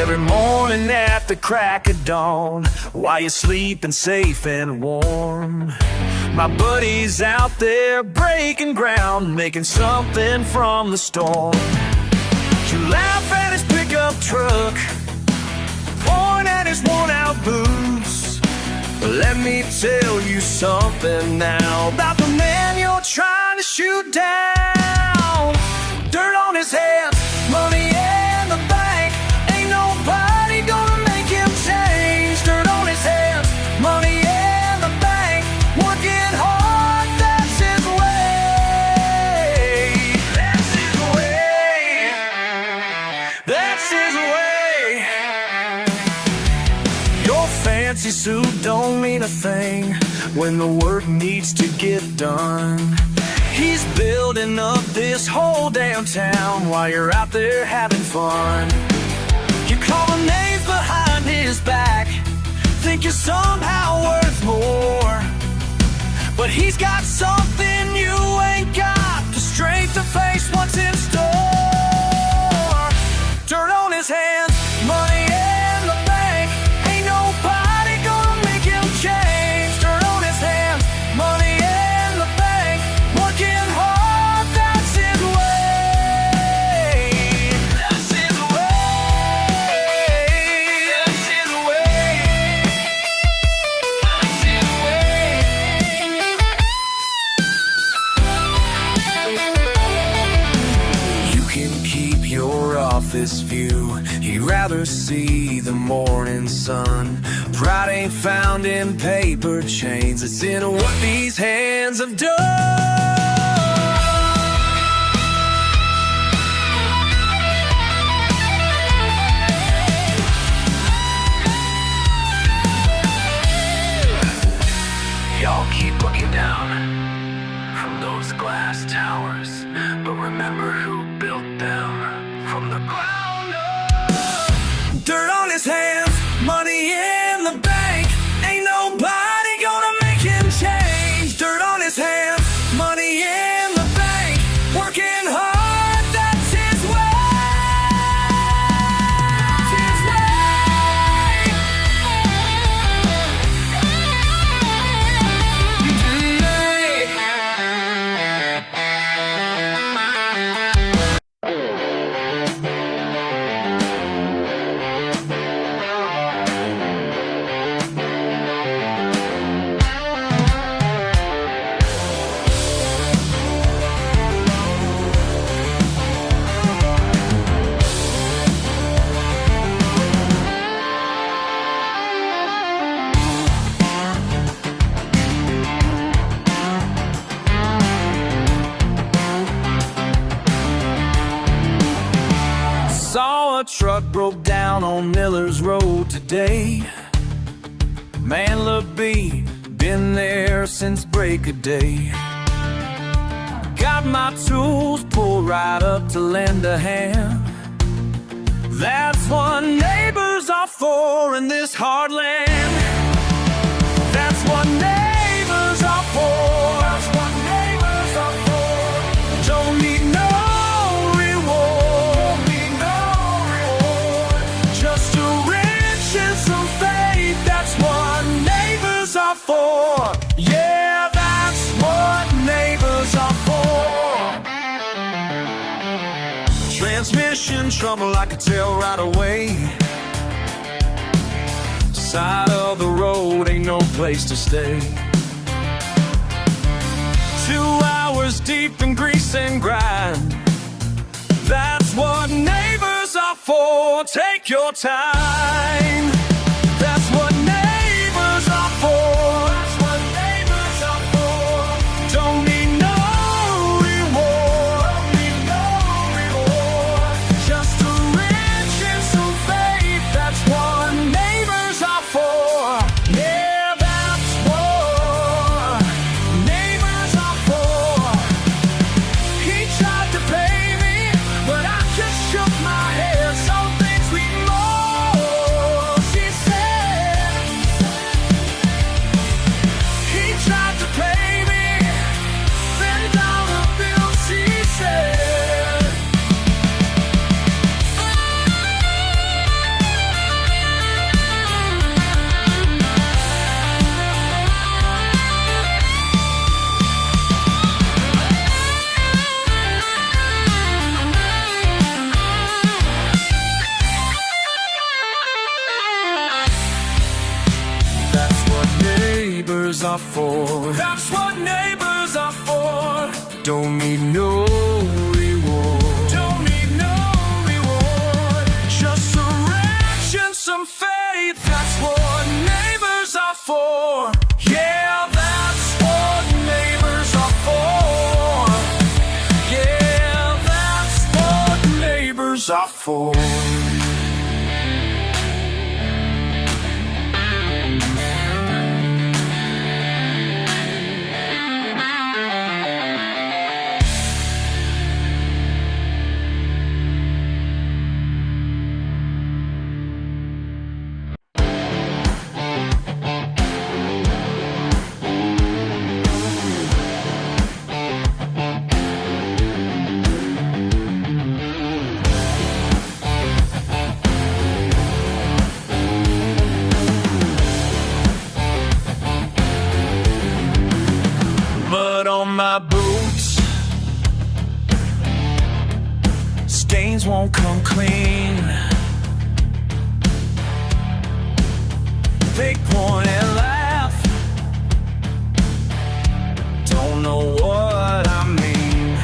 Every morning at the crack of dawn, while you're sleeping safe and warm, my buddy's out there breaking ground, making something from the storm. You laugh at his pickup truck, point at his worn-out boots. Let me tell you something now about the man you're trying to shoot down. Dirt on his hands, money in the bank, ain't nobody gonna make him change. Dirt on his hands, money in the bank, working hard, that's his way. That's his way. That's his way. Your fancy suit don't mean a thing when the work needs to get done. He's building up this whole damn town while you're out there having fun. You call him names behind his back, think you're somehow worth more, but he's got something you ain't got, the strength to face what's in store. Dirt on his hands, money in the bank, ain't nobody gonna make him change. Dirt on his hands, money in the bank, working hard, that's his way. That's his way. That's his way. That's his way. You can keep your office view, he'd rather see the morning sun. Pride ain't found in paper chains, it's in what these hands have done. Y'all keep looking down from those glass towers, but remember who built them from the ground up. Dirt on his hands, money in the bank, ain't nobody gonna make him change. Dirt on his hands, money in the bank, working hard, that's his way. That's his Saw a truck broke down on Miller's Road today. Man, look, B, been there since break of day. Got my tools, pulled right up to lend a hand. That's what neighbors are for in this hard land. That's what neighbors are for. That's what neighbors are for. Don't need no reward. Need no reward. Just a wrench and some faith. That's what neighbors are for. Yeah, that's what neighbors are for. Transmission trouble, I could tell right away. Side of the road ain't no place to stay. 2 hours deep in grease and grind. That's what neighbors are for. Take your time. That's what neighbors are for. That's what neighbors are for. Don't need no reward. Don't need no reward. Just a wrench and some faith. That's what neighbors are for. Yeah, that's what neighbors are for. He tried to pay me, but I just shook my head. Some things we more. She's for. That's what neighbors are for. Don't need no reward. Don't need no reward. Just a wrench and some faith. That's what neighbors are for. Yeah, that's what neighbors are for. Yeah, that's what neighbors are for. On my boots, stains won't come clean. They point and laugh, don't know what I mean.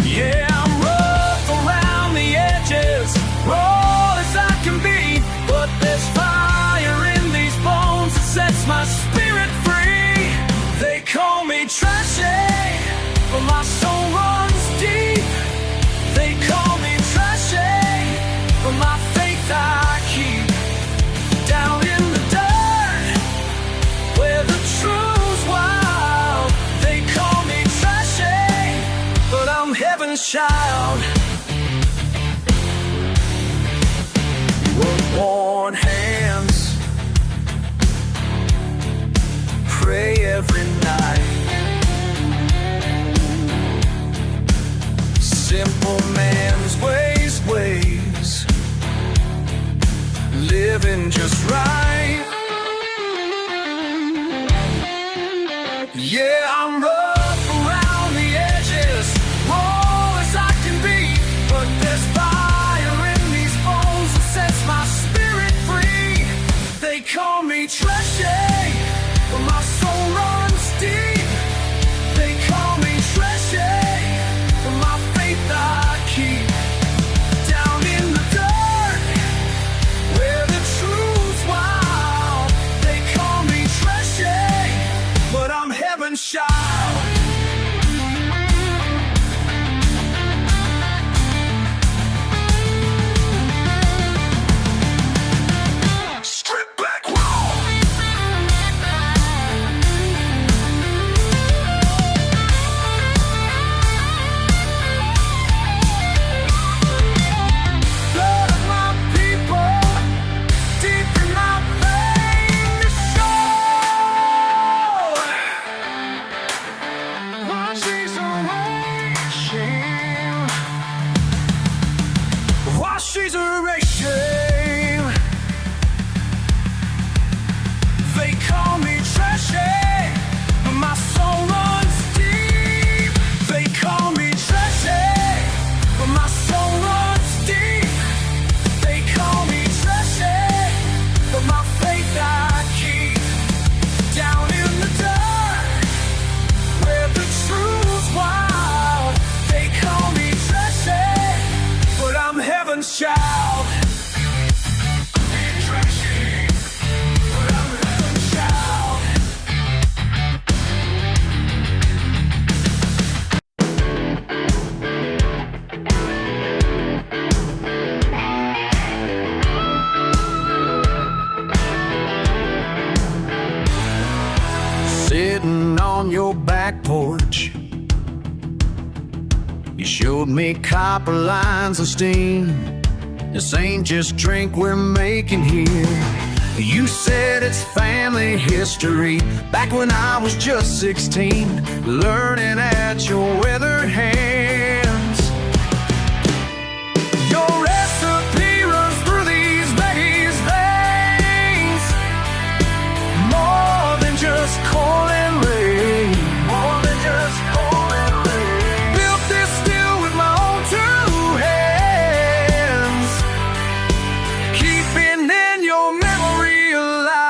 Yeah, I'm rough around the edges, raw as I can be, but there's fire in these bones that sets my spirit free. They call me trashy, but my soul runs deep. They call me trashy, but my faith I keep. Down in the dirt, where the truth's wild. They call me trashy, but I'm heaven's child. Worn hands, pray every night. Simple man's ways, living just right. Yeah, I'm rough around the edges, raw as I can be, but there's fire in these bones that sets my spirit free. They call me trashy, but my soul runs deep. They call me trashy, but my faith I keep. Down in the dirt, where the truth's wild. They call me trashy, but I'm heaven's child. Strip back raw. Blood of my people, deep in my veins, show. She's a raging, while she's a raging. They call me trashy, but my soul runs deep. They call me trashy, but my soul runs deep. They call me trashy, but my faith I keep. Down in the dirt, where the truth's wild. They call me trashy, but I'm heaven's child. Trashy, but I'm heaven's child. Sitting on your back porch, you showed me copper lines of steam. This ain't just drink we're making here. You said it's family history. Back when I was just 16, learning at your weathered hands. Your recipe runs through these baby's veins. More than just corn and rain. More than just corn and rain. Built this still with my own two hands. Keeping in your memory alive.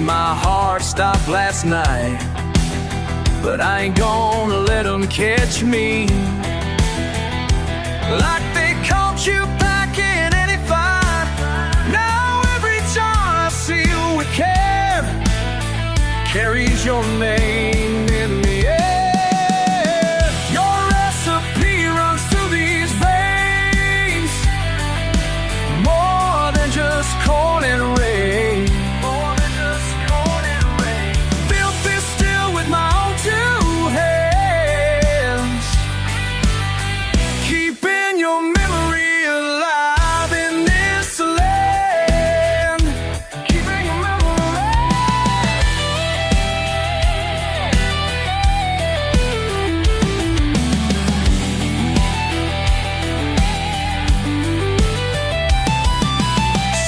my heart stopped last night, but I ain't gonna let them catch me like they caught you back in '85. Now every time I see you with care, carries your name in the air. Your recipe runs through these veins, more than just corn and rain. More than just corn and rain. Built this still with my own two hands, keeping your memory alive in this land. Keeping your memory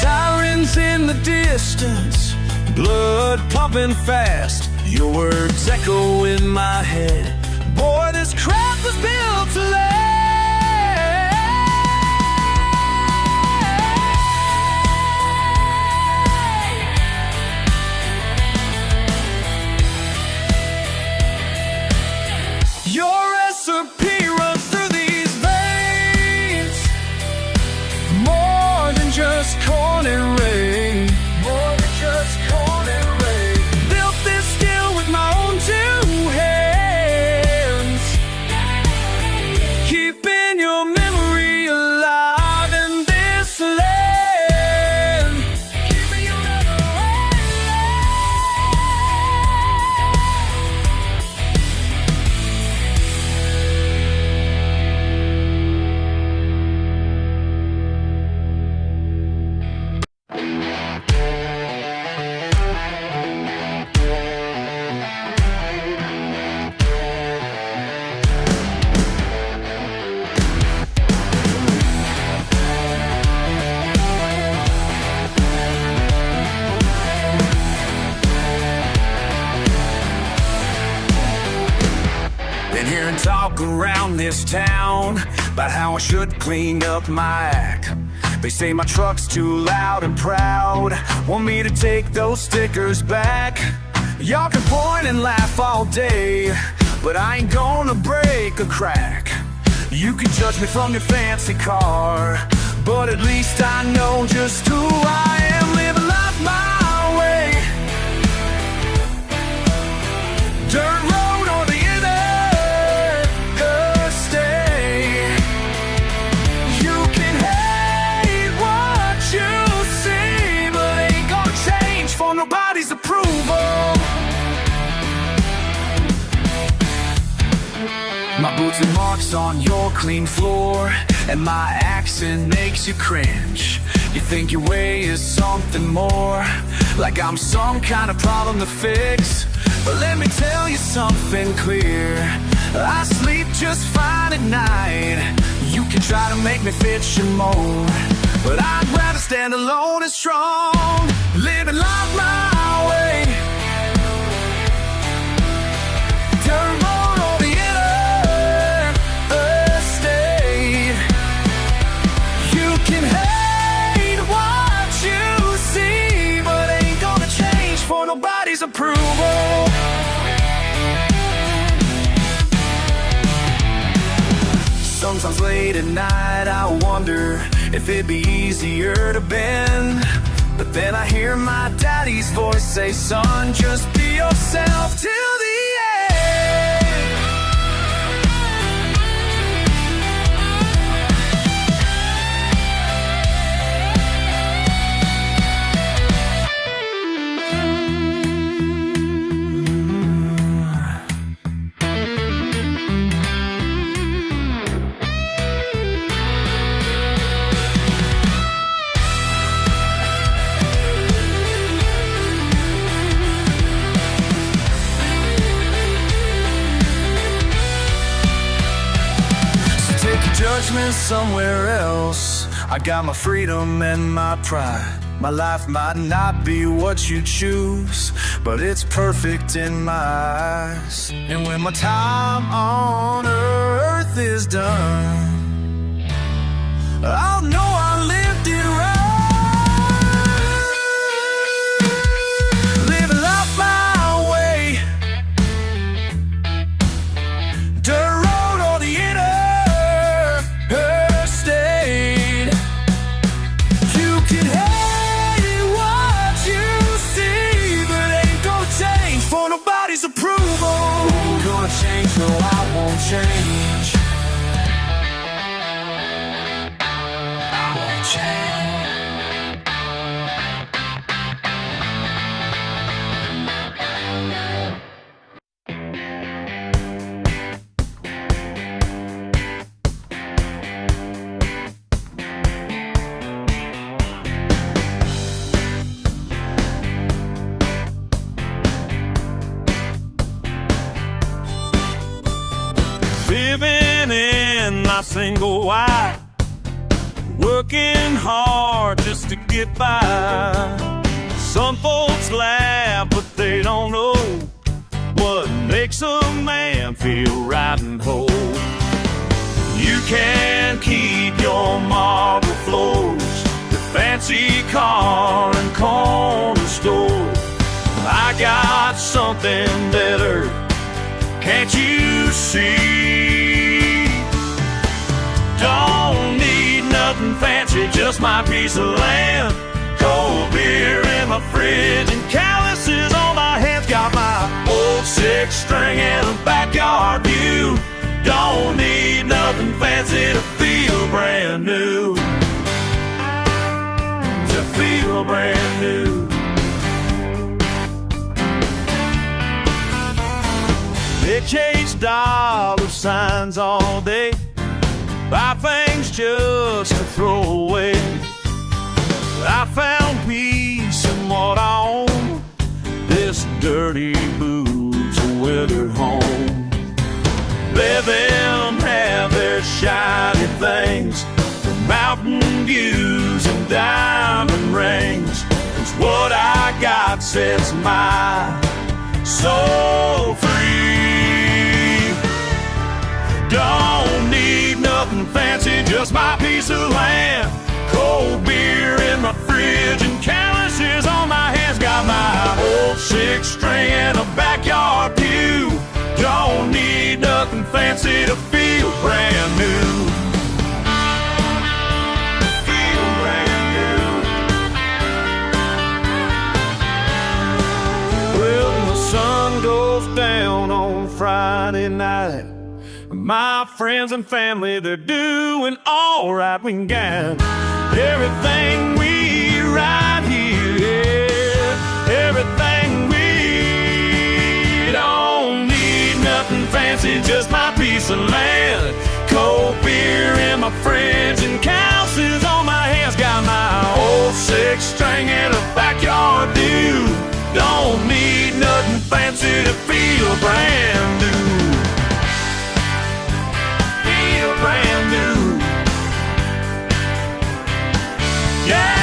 Sirens in the distance, blood pumping fast, your words echo in my head. Boy, this craft was built to last. Your recipe runs through these veins, more than just corn and rain. More than just corn and rain. Built this still with my own two hands, keeping your memory alive in this land. Keeping your memory Been hearing talk around this town about how I should clean up my act. They say my truck's too loud and proud, want me to take those stickers back. Y'all can point and laugh all day, but I ain't gonna break a crack. You can judge me from your fancy car, but at least I know just who I am, living life my way. Dirt road or the interstate. You can hate what you see, but ain't gonna change for nobody's approval. My boots and marks on your clean floor, and my accent makes you cringe. You think your way is something more, like I'm some kind of problem to fix. But let me tell you something clear, I sleep just fine at night. You can try to make me fit your mold, but I'd rather stand alone and strong, living life my way. Dirt road or the interstate. You can hate what you see, but ain't gonna change for nobody's approval. Sometimes late at night I wonder if it'd be easier to bend, but then I hear my daddy's voice say, son, just be yourself till the end. Judgment somewhere else. I got my freedom and my pride. My life might not be what you choose, but it's perfect in my eyes. And when my time on earth is done, I'll know I lived it right. Living change, no, I won't change. I won't change. Living in my single wide, working hard just to get by. Some folks laugh, but they don't know what makes a man feel right and whole. You can keep your marble floors, your fancy car and corner store. I got something better, can't you see? Don't need nothing fancy, just my piece of land. Cold beer in my fridge and calluses on my hands. Got my old six string and a backyard view. Don't need nothing fancy to feel brand new. To feel brand new. They chase dollar signs all day, buy things just to throw away. I found peace in what I own, this dirty boots a withered home. Let them have their shiny things, the mountain views and diamond rings. 'Cause what I got sets my soul free. Don't need nothing fancy, just my piece of land. Cold beer in my fridge and calluses on my hands. Got my old six string and a backyard pew. Don't need nothing fancy to feel brand new. Feel brand new. Well, the sun goes down on Friday night. My friends and family, they're doing all right. We got everything we right here, yeah. Everything we don't need nothing fancy, just my piece of land. Cold beer in my fridge and calluses on my hands. Got my old six string and a backyard view. Don't need nothing fancy to feel brand new. Brand new. Yeah.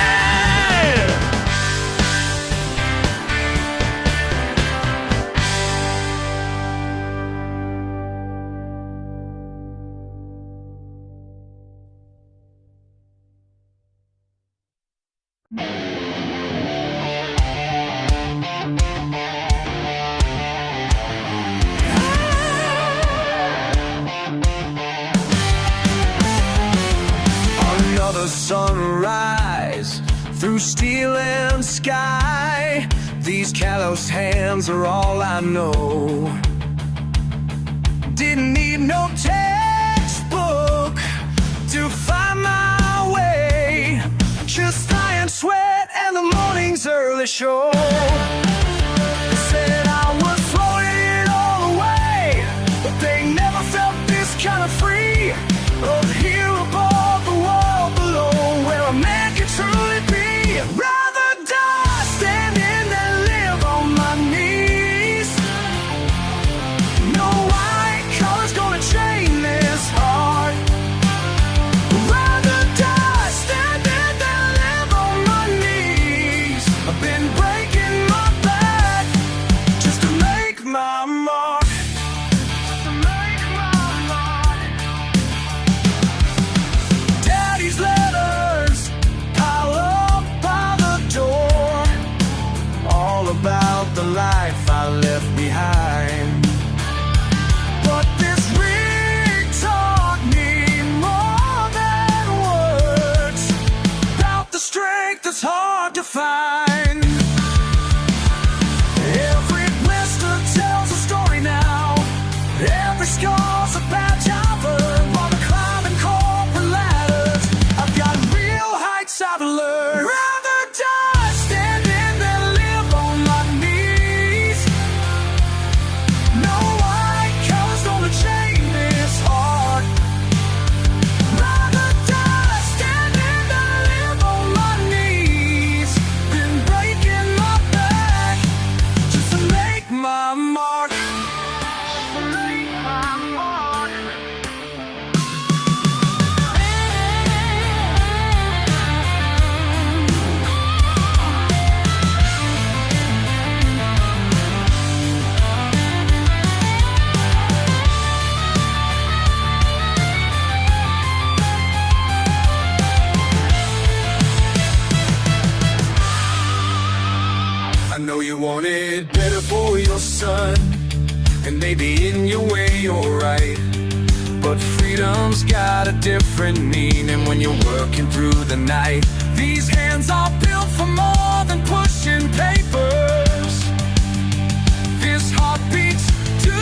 Sunrise through steel and sky. These callous hands are all I know. Didn't need no textbook to find my way. Just iron sweat and the morning's early show. Said I was throwing it all away, but they never felt this kind of free. Up here above the world below, where a man can truly be. Rather die standing than live on my knees. No white collar's gonna chain this heart. Rather die standing than live on my knees. I've been breaking my Every score's a badge I've earned while I'm climbing corporate ladders. I've got real heights I've learned. Rather die standing than live on my knees. No white colors gonna chain this heart. Rather die standing than live on my knees. Been breaking my back just to make my mark. Make my mark. I know you wanted better for your son, and maybe in your way you're right. But freedom's got a different meaning when you're working through the night. These hands are built for more than pushing papers. This heart beats to